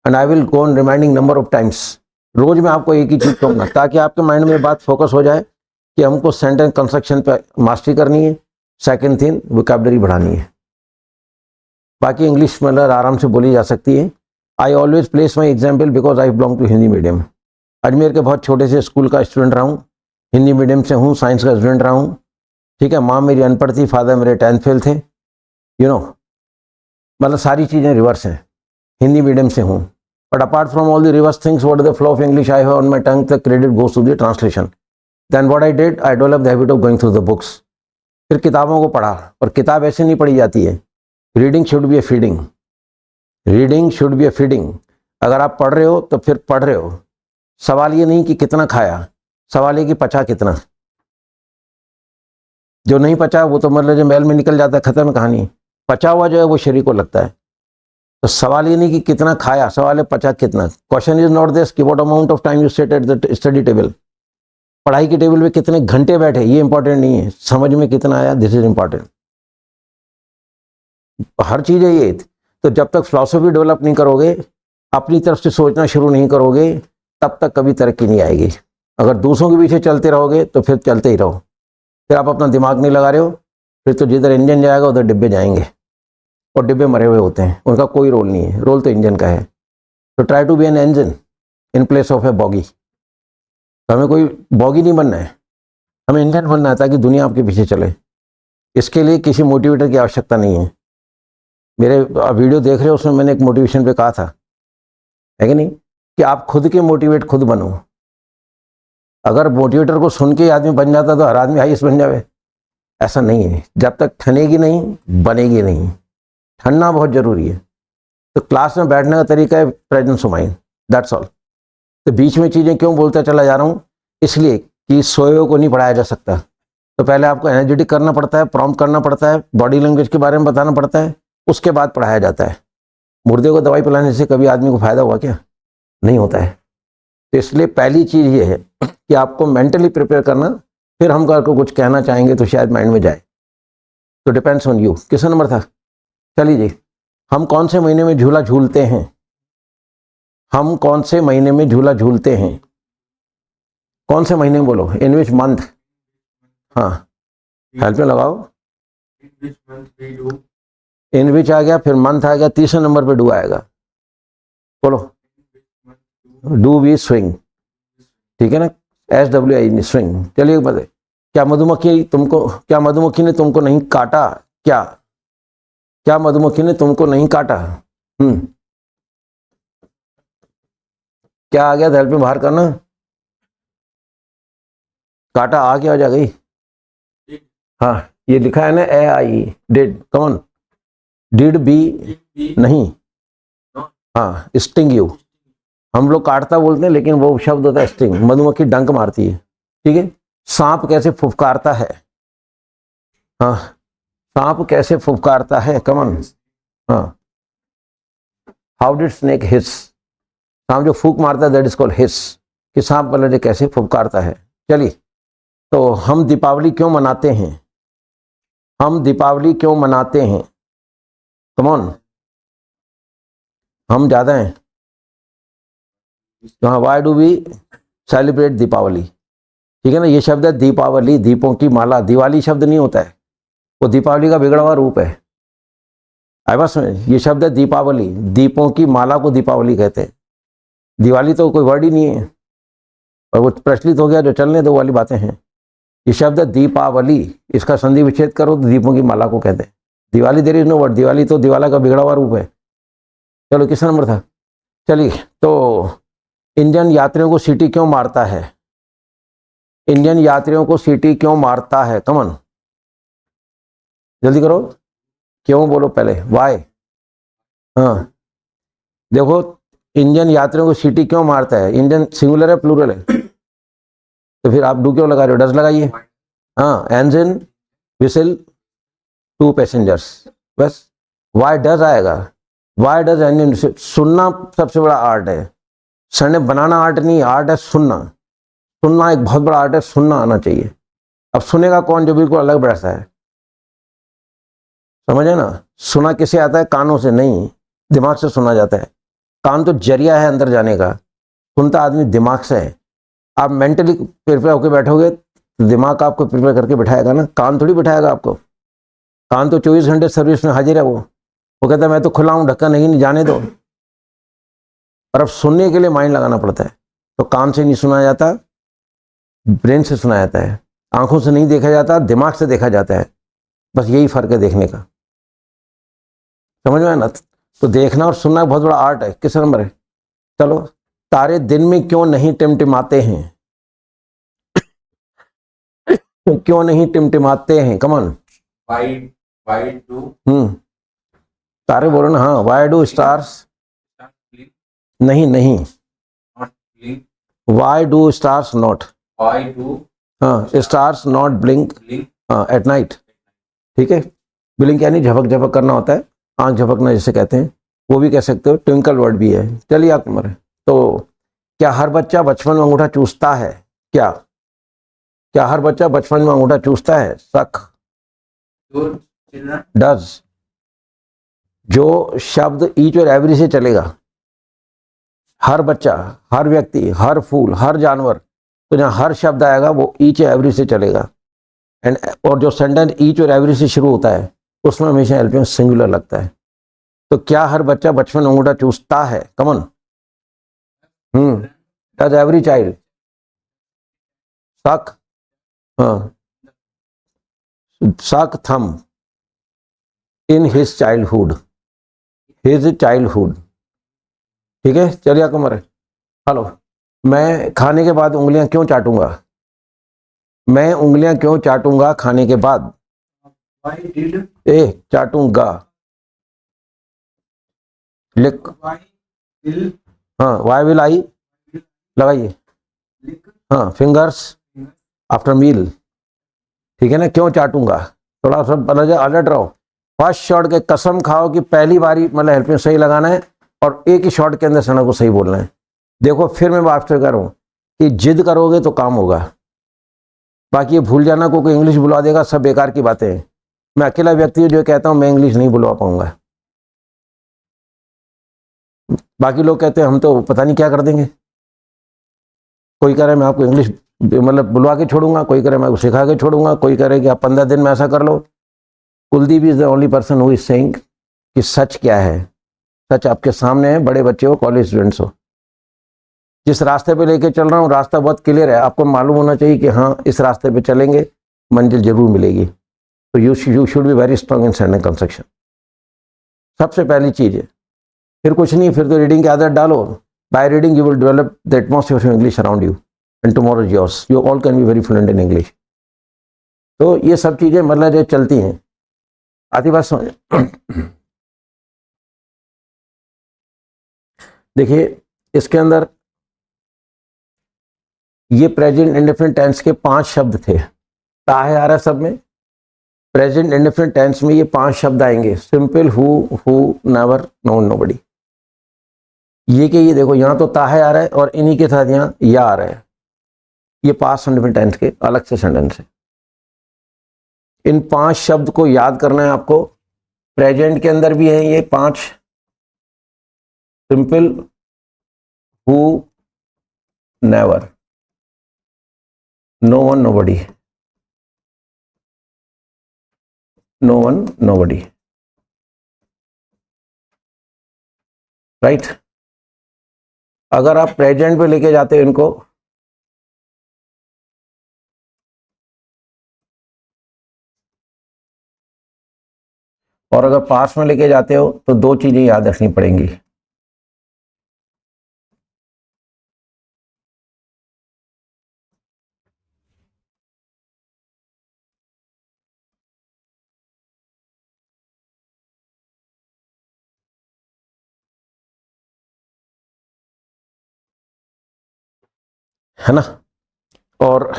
and I will go on reminding number of times. रोज मैं आपको एक ही चीज कहूँगा, ताकि आपके माइंड में बात फोकस हो जाए कि हमको सेंटेंस कंस्ट्रक्शन पे मास्टरी करनी है। सेकंड थिंग, वोकैबुलरी बढ़ानी है। बाकी इंग्लिश मतलब आराम से बोली जा सकती है। I always place my example because I belong to Hindi medium. Ajmer के बहुत छोटे से स्कूल का स्टूडेंट रहा हूँ, हिंदी मीडियम से हूँ, साइंस का स्टूडेंट रहा हूँ, ठीक है। माँ मेरी अनपढ़ थी, फादर मेरे 10th फेल थे, यू नो, मतलब सारी चीज़ें रिवर्स हैं, हिंदी मीडियम से हूँ। But apart from all the reverse things, what the flow of English I have on my tongue, the credit goes to the translation. Then what I did, I develop the habit of going through the books. फिर किताबों को पढ़ा, और किताब ऐसे नहीं पढ़ी जाती है, reading should be A feeding, reading should be A feeding. अगर आप पढ़ रहे हो तो फिर पढ़ रहे हो। सवाल ये नहीं कि कितना खाया, सवाल ये कि पचा कितना। जो नहीं पचा वो तो मतलब जो मैल में निकल जाता है, खत्म कहानी। पचा हुआ जो है वो शरीर को लगता है। तो सवाल ये नहीं कि कितना खाया, सवाल है पचा कितना। क्वेश्चन इज नॉट दिस कि what amount of time you set at the study table. पढ़ाई की टेबल पे कितने घंटे बैठे ये इंपॉर्टेंट नहीं है, समझ में कितना आया दिस इज इंपॉर्टेंट। हर चीज है ये। तो जब तक फिलॉसफी डेवलप नहीं करोगे, अपनी तरफ से सोचना शुरू नहीं करोगे, तब तक कभी तरक्की नहीं आएगी। अगर दूसरों के पीछे चलते रहोगे तो फिर चलते ही रहो, फिर आप अपना दिमाग नहीं लगा रहे हो, फिर तो जिधर इंजन जाएगा उधर डिब्बे जाएंगे, और डिब्बे मरे हुए होते हैं, उनका कोई रोल नहीं है, रोल तो इंजन का है। तो try to be an engine in place of a bogie. तो हमें कोई बॉगी नहीं बनना है, हमें इंजन बनना है ताकि दुनिया आपके पीछे चले। इसके लिए किसी मोटिवेटर की आवश्यकता नहीं है। मेरे वीडियो देख रहे हो, उसमें मैंने एक मोटिवेशन पे कहा था, है कि नहीं, कि आप खुद के मोटिवेट खुद बनो। अगर मोटिवेटर को सुन के आदमी बन जाता तो हर आदमी आईएएस बन जावे, ऐसा नहीं है। जब तक ठनेगी नहीं बनेगी नहीं, ठनना बहुत जरूरी है। तो क्लास में बैठने का तरीका है presence of mind, that's all. तो बीच में चीज़ें क्यों बोलता चला जा रहा हूँ, इसलिए कि सोए को नहीं पढ़ाया जा सकता। तो पहले आपको एनर्जेटिक करना पड़ता है, प्रॉम्प्ट करना पड़ता है, बॉडी लैंग्वेज के बारे में बताना पड़ता है, उसके बाद पढ़ाया जाता है। मुर्दे को दवाई पिलाने से कभी आदमी को फायदा हुआ क्या? नहीं होता है। तो इसलिए पहली चीज़ ये है कि आपको मेंटली प्रिपेयर करना, फिर हम को कुछ कहना चाहेंगे तो शायद माइंड में जाए। तो डिपेंड्स ऑन यू। किसका नंबर था? चलिए जी, हम कौन से महीने में झूला झूलते हैं? हम कौन से महीने में झूला झूलते हैं? कौन से महीने में बोलो, इन विच मंथ? हाँ, हेल्प में लगाओ। इन विच आ गया, फिर मंथ आ गया, तीसरे नंबर पे डू आएगा। बोलो, डू वी स्विंग, ठीक है ना, SWI स्विंग। चलिए बताए, क्या मधुमक्खी ने तुमको नहीं काटा? क्या मधुमक्खी ने तुमको नहीं काटा? क्या आ गया? हेल्प में बाहर करना। काटा आ गया, जा गई। हाँ, ये लिखा है ना AI, did, come on, did be नहीं, हाँ, स्टिंग यू। हम लोग काटता बोलते हैं, लेकिन वो शब्द होता है स्टिंग। मधुमक्खी डंक मारती है, ठीक है। सांप कैसे फुफकारता है? हाँ, सांप कैसे फुफकारता है? कमन, हाँ, हाउ डिड स्नेक हिस? सांप जो फूक मारता है दैट इज कॉल्ड हिस, कि सांप वाला कैसे फुफकारता है। चलिए, तो हम दीपावली क्यों मनाते हैं? हम दीपावली क्यों मनाते हैं? कमॉन, हम ज्यादा हैं। हाँ, why do we celebrate Deepawali? ठीक है ना, ये शब्द है दीपावली, दीपों की माला। दिवाली शब्द नहीं होता है, वो दीपावली का बिगड़ा हुआ रूप है। आई बस में ये शब्द है दीपावली, दीपों की माला को दीपावली कहते हैं। दिवाली तो कोई वर्ड ही नहीं है, और वो प्रचलित हो गया, जो चलने दो वाली बातें हैं। ये शब्द है दीपावली, इसका संधि विच्छेद करो तो दीपों की माला को कहते हैं। Diwali there is no word, Diwali तो दिवाला का बिगड़ा हुआ रूप है। चलो, किस नंबर था? चलिए, तो इंजन यात्रियों को सीटी क्यों मारता है? इंजन यात्रियों को सीटी क्यों मारता है? कमन, जल्दी करो, क्यों बोलो पहले, वाई। हाँ, देखो, इंजन यात्रियों को सीटी क्यों मारता है? इंजन सिंगुलर है प्लूरल है? तो फिर आप डू क्यों लगा रहे हो? डज लगाइए। हाँ, इंजन विसल टू पैसेंजर्स, बस। वाई डज आएगा, वाई डज इंजन। सुनना सबसे बड़ा आर्ट है, सर बनाना आर्ट नहीं, आर्ट है सुनना। सुनना एक बहुत बड़ा आर्ट है, सुनना आना चाहिए। अब सुनेगा कौन? जो बिल्कुल अलग बैठता है, समझे ना। सुना किसे आता है? कानों से नहीं, दिमाग से सुना जाता है। कान तो जरिया है अंदर जाने का, सुनता आदमी दिमाग से है। आप मेंटली प्रिपेयर होकर बैठोगे तो दिमाग आपको प्रिपेयर करके बिठाएगा ना, कान थोड़ी बिठाएगा आपको। कान तो 24 घंटे सर्विस में हाजिर है। वो कहता है मैं तो खुला हूँ, ढक्कन नहीं, जाने दो। और अब सुनने के लिए माइंड लगाना पड़ता है। तो कान से नहीं सुना जाता, ब्रेन से सुना जाता है। आंखों से नहीं देखा जाता, दिमाग से देखा जाता है। बस यही फर्क है देखने का, समझ में ना। तो देखना और सुनना बहुत बड़ा आर्ट है। किस नंबर है? चलो, तारे दिन में क्यों नहीं टिमटिमाते हैं? क्यों नहीं टिमटिमाते हैं? कमन,
Why do
तारे बोलो ना। हाँ, वाई डू स्टार्स नहीं,
not blink?
Why do stars not,
Why do
हाँ, स्टार्स नॉट ब्लिंक
blink
हाँ एट नाइट, ठीक है। ब्लिंक यानी झपक झपक करना होता है, आंख झपकना जिसे कहते हैं, वो भी कह सकते हो, ट्विंकल वर्ड भी है। चलिए आप उम्र, तो क्या हर बच्चा बचपन में अंगूठा चूसता है? क्या हर बच्चा बचपन में अंगूठा चूसता है? शक, डज। जो शब्द ईच और एवरी से चलेगा, हर बच्चा, हर व्यक्ति, हर फूल, हर जानवर, तो जहाँ हर शब्द आएगा वो ईच और एवरी से चलेगा। एंड और जो सेंटेंस ईच और एवरी से शुरू होता है उसमें हमेशा हेल्पिंग सिंगुलर लगता है। तो क्या हर बच्चा बचपन में अंगूठा चूसता है? कमन, डज एवरी चाइल्ड? शक, हाँ, शक थम इन हिज चाइल्डहुड, ठीक है। चलिए कमर, हेलो। मैं खाने के बाद उंगलियां क्यों चाटूंगा? मैं उंगलियां क्यों चाटूंगा खाने के बाद? चाटूंगा, लिख, हाँ, वाई विल आई, लगाइए, हाँ, फिंगर्स आफ्टर मील, ठीक है ना। क्यों चाटूंगा, थोड़ा सा अलर्ट रहो। फर्स्ट शॉट के कसम खाओ कि पहली बारी मतलब हेल्पिंग सही लगाना है और एक ही शॉट के अंदर सना को सही बोलना है। देखो फिर मैं बात कर रहा हूँ कि जिद करोगे तो काम होगा, बाकी ये भूल जाना को कोई इंग्लिश बुला देगा, सब बेकार की बातें हैं। मैं अकेला व्यक्ति हूँ जो कहता हूँ मैं इंग्लिश नहीं बुलवा पाऊंगा, बाकी लोग कहते हैं हम तो पता नहीं क्या कर देंगे। कोई कह रहा है मैं आपको इंग्लिश मतलब बुलवा के छोड़ूंगा, कोई कह रहा है मैं आपको सिखा के छोड़ूंगा, कोई कह रहा है कि आप 15 दिन में ऐसा कर लो। Kuldeep is the only person who is saying कि सच क्या है। सच आपके सामने है, बड़े बच्चे हो, कॉलेज स्टूडेंट्स हो। जिस रास्ते पे लेके चल रहा हूँ रास्ता बहुत क्लियर है, आपको मालूम होना चाहिए कि हाँ इस रास्ते पे चलेंगे मंजिल जरूर मिलेगी। तो you should be very strong in standing construction, सबसे पहली चीज़ है। फिर कुछ नहीं, फिर तो रीडिंग की आदत डालो। By reading you will develop the atmosphere of English around you and tomorrow is yours, you all can be very fluent in English. तो ये सब चीज़ें मतलब जो चलती हैं। आती बात समझ? देखिए इसके अंदर ये प्रेजेंट इंडेफिनिट टेंस के 5 शब्द थे। ता है आ रहा है सब में। प्रेजेंट इंडेफिनिट टेंस में ये 5 शब्द आएंगे, simple, who, never, no, nobody. ये कि ये देखो यहाँ तो ता है आ रहा है और इन्हीं के साथ यहाँ या आ रहा है। ये पास्ट इंडेफिनिट टेंस के अलग से सेंटेंस है। इन 5 शब्द को याद करना है आपको। प्रेजेंट के अंदर भी है ये 5, simple, who, never, no one, nobody, no one, nobody, right. अगर आप प्रेजेंट पे लेके जाते हो इनको, और अगर पास्ट में लेके जाते हो तो 2 चीजें याद रखनी पड़ेंगी। है ना। और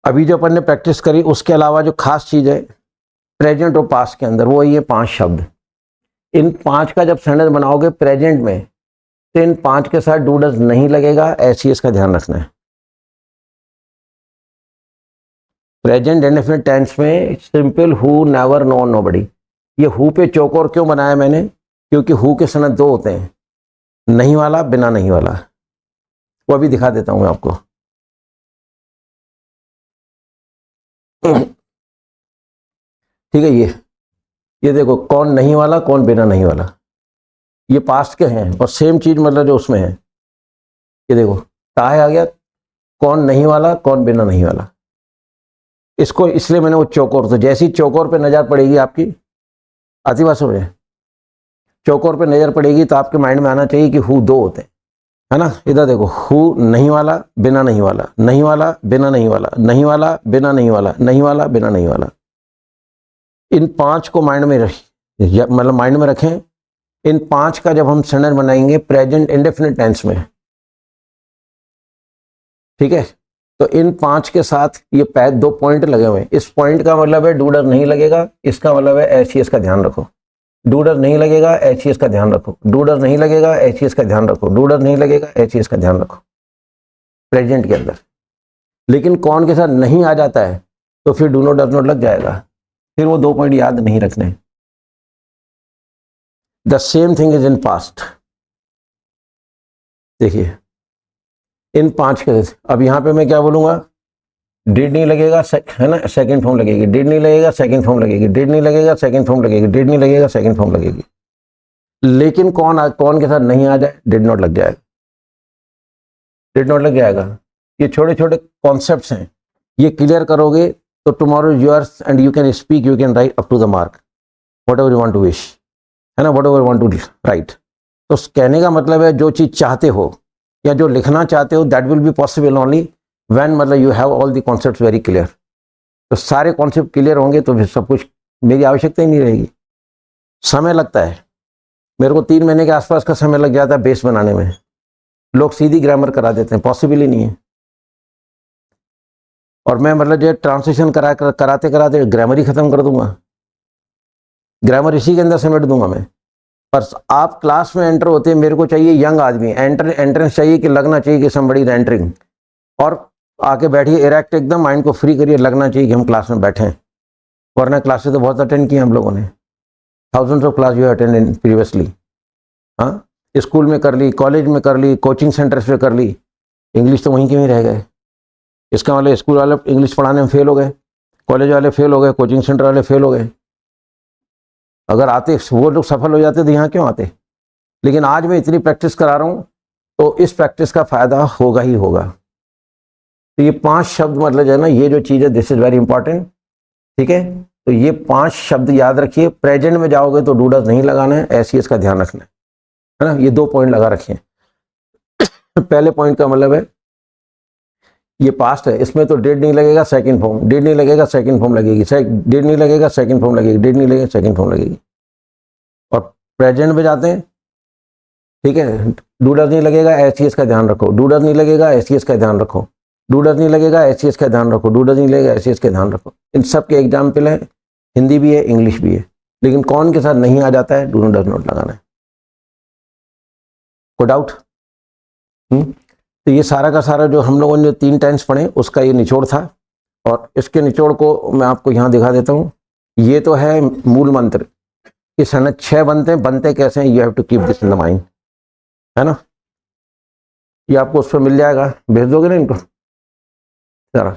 अभी जो अपन ने प्रैक्टिस करी उसके अलावा जो खास चीज है प्रेजेंट और पास्ट के अंदर, वो ये 5 शब्द। इन 5 का जब सेंटेंस बनाओगे प्रेजेंट में तो इन 5 के साथ डू डज नहीं लगेगा, ऐसी इसका ध्यान रखना है। प्रेजेंट इंडेफिनिट टेंस में simple, who, never, no, nobody. ये हु पे चौकोर क्यों बनाया मैंने? क्योंकि हु के सनद 2 होते हैं, नहीं वाला, बिना नहीं वाला। वो अभी दिखा देता हूं मैं आपको। ठीक है, ये देखो कौन नहीं वाला, कौन बिना नहीं वाला, ये पास्ट के हैं। और सेम चीज मतलब जो उसमें है, ये देखो ताहे आ गया, कौन नहीं वाला, कौन बिना नहीं वाला। इसको इसलिए मैंने वो चौकोर, तो जैसी चौकोर पे नजर पड़ेगी आपकी, आती बात समझे, चौकोर पे नजर पड़ेगी तो आपके माइंड में आना चाहिए कि हु 2 होते हैं, है ना। इधर देखो, हु नहीं वाला, बिना नहीं वाला, नहीं वाला, बिना नहीं वाला, नहीं वाला, बिना नहीं वाला, नहीं वाला, बिना नहीं वाला। इन 5 को माइंड में मतलब माइंड में रखें, इन 5 का जब हम सेंटेंस बनाएंगे प्रेजेंट इंडेफिनिट टेंस में, ठीक है, तो इन 5 के साथ ये 2 पॉइंट लगे हुए हैं। इस पॉइंट का मतलब है डू डर नहीं लगेगा, इसका मतलब है एचईएस का ध्यान रखो। डू डर नहीं लगेगा, एचईएस का ध्यान रखो। डू डर नहीं लगेगा, एचईएस का ध्यान रखो। डू डर नहीं लगेगा, एचईएस का ध्यान रखो प्रेजेंट के अंदर। लेकिन कौन के साथ नहीं आ जाता है तो फिर डू नॉट डज नॉट लग जाएगा, फिर वो 2 पॉइंट याद नहीं रखने। The same thing is in past. देखिए इन 5 के, अब यहां पे मैं क्या बोलूंगा, डिड नहीं लगेगा, है ना, सेकंड फॉर्म लगेगी। डिड नहीं लगेगा, सेकंड फॉर्म लगेगी। डिड नहीं लगेगा, सेकंड फॉर्म लगेगी। डिड नहीं लगेगा, सेकंड फॉर्म लगेगी। लेकिन कौन के साथ नहीं आ जाए, डिड नॉट लग जाएगा। डिड नॉट लग जाएगा। ये छोटे छोटे कॉन्सेप्ट्स हैं, ये क्लियर करोगे तो tomorrow is yours and you can speak, you can write up to the mark whatever you want to wish, है ना, whatever want to write. तो कहने का मतलब है जो चीज़ चाहते हो या जो लिखना चाहते हो that will be possible only when, मतलब you have all the concepts very clear. तो सारे कॉन्सेप्ट क्लियर होंगे तो फिर सब कुछ, मेरी आवश्यकता ही नहीं रहेगी। समय लगता है, मेरे को 3 महीने के आसपास का समय लग जाता है बेस बनाने में। लोग सीधी ग्रामर करा देते हैं, पॉसिबल ही नहीं है। और मैं मतलब जो ट्रांसलेशन कराते कराते ग्रामर ही खत्म कर दूंगा, ग्रामर इसी के अंदर समेट दूंगा मैं। पर आप क्लास में एंटर होते हैं, मेरे को चाहिए यंग आदमी, एंट्रेंस चाहिए कि लगना चाहिए कि समबडी इज एंटरिंग, और आके बैठिए इरेक्ट एकदम, माइंड को फ्री करिए, लगना चाहिए कि हम क्लास में बैठे हैं। वरना क्लासेस तो बहुत अटेंड किए हम लोगों ने, thousands of class you attend in previously. हाँ, स्कूल में कर ली, कॉलेज में कर ली, कोचिंग सेंटर्स पे कर ली, इंग्लिश तो वहीं के वहीं रह गए। इसका वाले स्कूल वाले इंग्लिश पढ़ाने में फेल हो गए, कॉलेज वाले फेल हो गए, कोचिंग सेंटर वाले फेल हो गए। अगर आते वो लोग सफल हो जाते तो यहाँ क्यों आते। लेकिन आज मैं इतनी प्रैक्टिस करा रहा हूँ तो इस प्रैक्टिस का फायदा होगा ही होगा। तो ये 5 शब्द मतलब जो है ना, ये जो चीज़ है दिस इज वेरी इंपॉर्टेंट, ठीक है। तो ये 5 शब्द याद रखिए। प्रेजेंट में जाओगे तो डू डज नहीं लगाना है, ऐसी इसका ध्यान रखना है ना। ये 2 पॉइंट लगा रखिए। पहले पॉइंट का मतलब है ये पास्ट है, इसमें तो डिड नहीं लगेगा, सेकंड फॉर्म। डिड नहीं लगेगा, सेकंड फॉर्म लगेगी। डिड नहीं लगेगा, सेकंड फॉर्म लगेगी। डिड नहीं लगेगा, सेकंड फॉर्म लगेगी। और प्रेजेंट में जाते हैं, ठीक है, डू डज नहीं लगेगा, एचईएस का ध्यान रखो। डू डज नहीं लगेगा, एचईएस का ध्यान रखो। डू डज नहीं लगेगा, एचईएस का ध्यान रखो। डू डज नहीं लगेगा, एचईएस का ध्यान रखो। इन सब के एग्जाम्पल है, हिंदी भी है, इंग्लिश भी है। लेकिन कौन के साथ नहीं आ जाता है, डू नॉट डज नॉट लगाना है। को डाउट? तो ये सारा का सारा जो हम लोगों ने 3 टेंस पढ़े उसका ये निचोड़ था, और इसके निचोड़ को मैं आपको यहाँ दिखा देता हूँ। ये तो है मूल मंत्र कि सनद 6 बनते कैसे हैं, you have to keep this in the mind, है ना। ये आपको उस पर मिल जाएगा, भेज दोगे ना इनको सारा,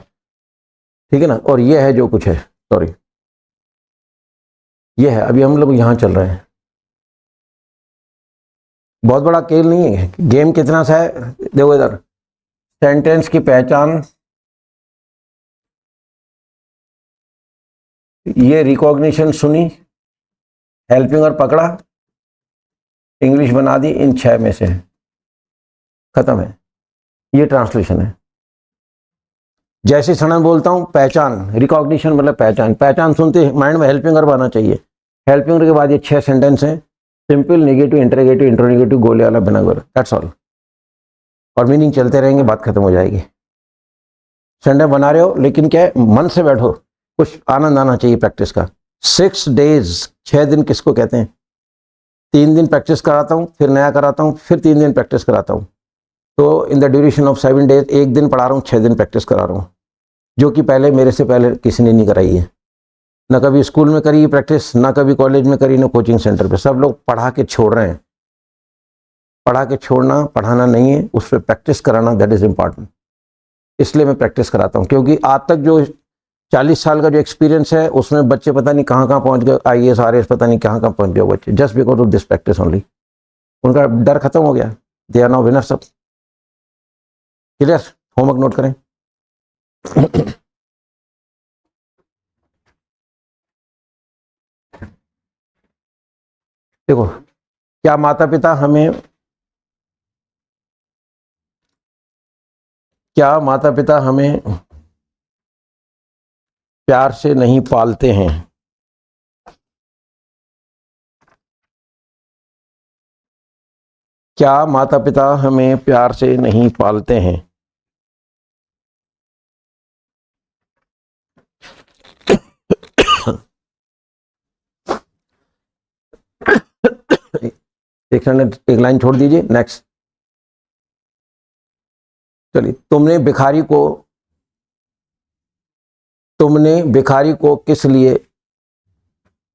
ठीक है ना। और ये है जो कुछ है, सॉरी ये है। अभी हम लोग यहाँ चल रहे हैं, बहुत बड़ा खेल नहीं है, गेम कितना सा है। देखो इधर, सेंटेंस की पहचान, ये रिकॉग्निशन सुनी, हेल्पिंग और पकड़ा, इंग्लिश बना दी, इन 6 में से खत्म है। ये ट्रांसलेशन है। जैसे सड़न बोलता हूँ पहचान, रिकॉग्निशन मतलब पहचान। पहचान सुनते माइंड में हेल्पिंग और आना चाहिए। हेल्पिंग के बाद ये 6 सेंटेंस हैं, सिंपल, नेगेटिव, इंटरोगेटिव, इंट्रोनेगेटिव, गोले वाला, बिना गोले, दैट्स ऑल। और मीनिंग चलते रहेंगे, बात खत्म हो जाएगी। संडे बना रहे हो लेकिन क्या है, मन से बैठो, कुछ आनंद आना चाहिए प्रैक्टिस का। 6 डेज, 6 दिन किसको कहते हैं? 3 दिन प्रैक्टिस कराता हूँ, फिर नया कराता हूँ, फिर 3 दिन प्रैक्टिस कराता हूँ। तो in the duration of 7 days 1 दिन पढ़ा रहा हूँ, 6 दिन प्रैक्टिस करा रहा हूँ, जो कि पहले मेरे से पहले किसी ने नहीं कराई है। ना कभी स्कूल में करी प्रैक्टिस, ना कभी कॉलेज में करी, ना कोचिंग सेंटर पे। सब लोग पढ़ा के छोड़ रहे हैं। पढ़ा के छोड़ना पढ़ाना नहीं है, उस पर प्रैक्टिस कराना, दैट इज इम्पॉर्टेंट। इसलिए मैं प्रैक्टिस कराता हूँ, क्योंकि आज तक जो 40 साल का जो एक्सपीरियंस है उसमें बच्चे पता नहीं कहाँ पहुँच गए, IAS RAS पता नहीं कहाँ पहुँच गए बच्चे, just because of this practice only. उनका डर खत्म हो गया, दे आर नाउ विनर्स। सब क्लियर? होमवर्क नोट करें। देखो, क्या माता पिता हमें प्यार से नहीं पालते हैं? क्या माता पिता हमें प्यार से नहीं पालते हैं? एक लाइन छोड़ दीजिए, नेक्स्ट। चलिए, तुमने भिखारी को किस लिए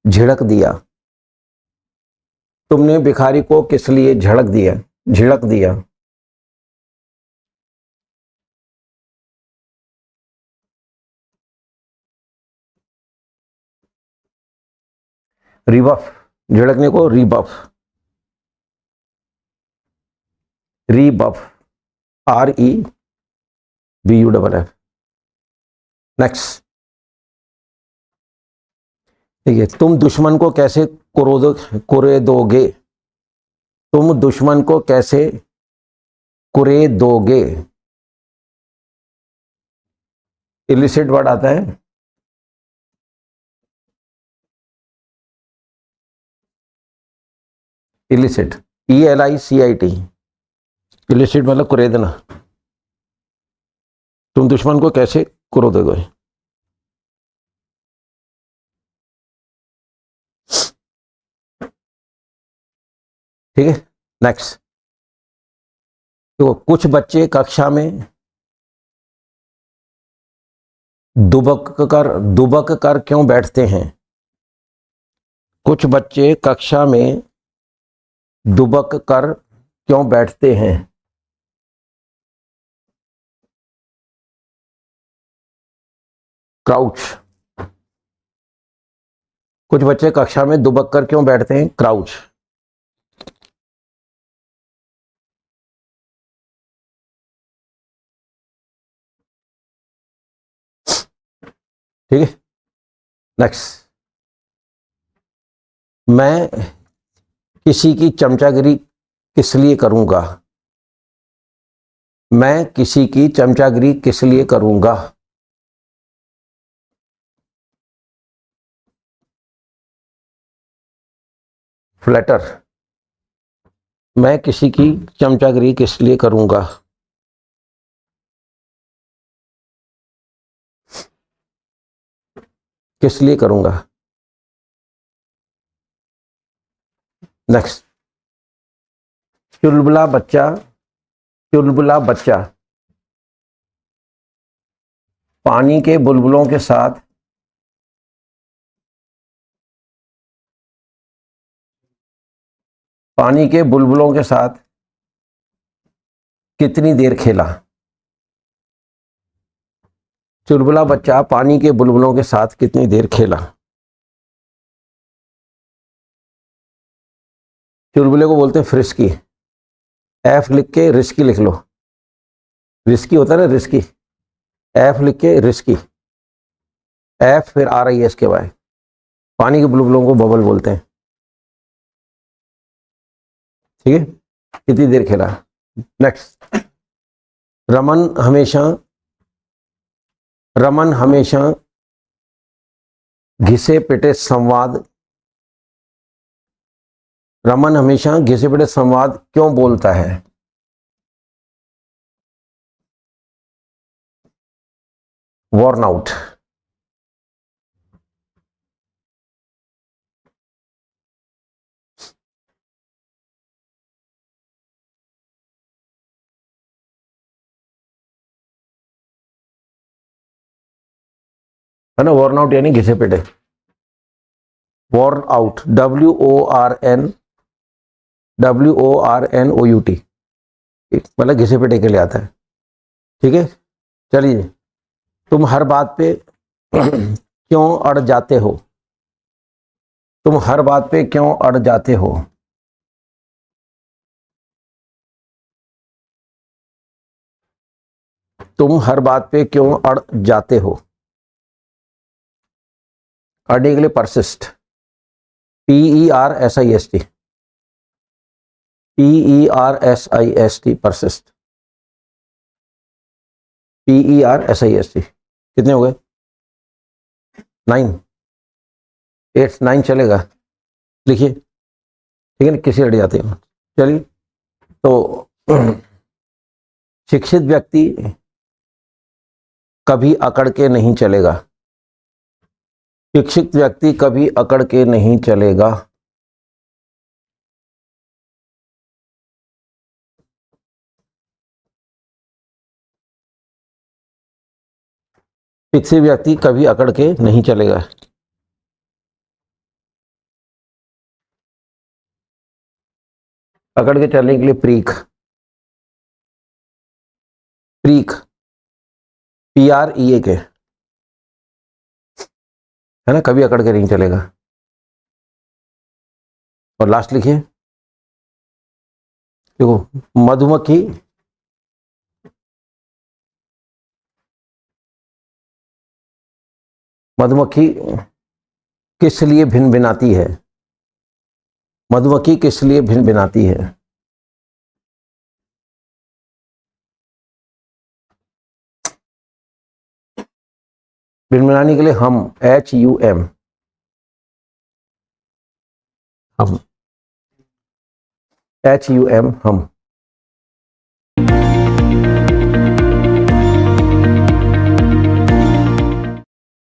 झिड़क दिया? तुमने भिखारी को किस लिए झिड़क दिया? रिबफ, झिड़कने को रिबफ, REBUFF। नेक्स्ट। ठीक है, तुम दुश्मन को कैसे कुरेदोगे? तुम दुश्मन को कैसे कुरेदोगे? इलिसिट वर्ड आता है, इलिसिट, ELICIT, इलिसिट मतलब कुरेदना। तुम दुश्मन को कैसे कुरेदोगे? ठीक है, नेक्स्ट। तो कुछ बच्चे कक्षा में दुबक कर क्यों बैठते हैं? कुछ बच्चे कक्षा में दुबक कर क्यों बैठते हैं? क्राउच। कुछ बच्चे कक्षा में दुबक कर क्यों बैठते हैं? क्राउच। ठीक है, नेक्स्ट। मैं किसी की चमचागिरी किस लिए करूंगा? मैं किसी की चमचागिरी किस लिए करूंगा? फ्लैटर। मैं किसी की चमचागिरी किस लिए करूंगा? किस लिए करूंगा? नेक्स्ट। चुलबुला बच्चा पानी के बुलबुलों के साथ कितनी देर खेला? चुलबुला बच्चा पानी के बुलबुलों के साथ कितनी देर खेला? चुलबुले को बोलते हैं फ्रिस्की। F लिख के रिस्की लिख लो। रिस्की होता है ना, रिस्की। F लिख के रिस्की, F फिर RIS के बाद। पानी के बुलबुलों को बबल बोलते हैं। ठीक है, कितनी देर खेला? नेक्स्ट। रमन हमेशा घिसे पिटे संवाद क्यों बोलता है? Worn out. है ना, वॉर्न आउट यानी घिसे पिटे। वॉर्न आउट, WORNOUT, मतलब घिसे पिटे के लिए आता है। ठीक है, चलिए। तुम हर बात पे क्यों अड़ जाते हो? तुम हर बात पे क्यों अड़ जाते हो? तुम हर बात पे क्यों अड़ जाते हो? अड़ने के लिए परसिस्ट, PERSIST, परसिस्ट, PERSIST। कितने हो गए? 9, 8, 9 चलेगा, लिखिए। ठीक है ना, किसी अड़ जाते हो। चलिए, तो शिक्षित व्यक्ति कभी अकड़ के नहीं चलेगा। शिक्षित व्यक्ति कभी अकड़ के नहीं चलेगा। शिक्षित व्यक्ति कभी अकड़ के नहीं चलेगा। अकड़ के चलने के लिए प्रीख, प्रीख PREAK है ना, कभी अकड़ के नहीं चलेगा। और लास्ट लिखिए, देखो मधुमक्खी मधुमक्खी किस लिए भिन भिनाती है? मधुमक्खी किस लिए भिन भिनाती है? भिन भिनाने के लिए हम, HUM, हम, HUM, हम।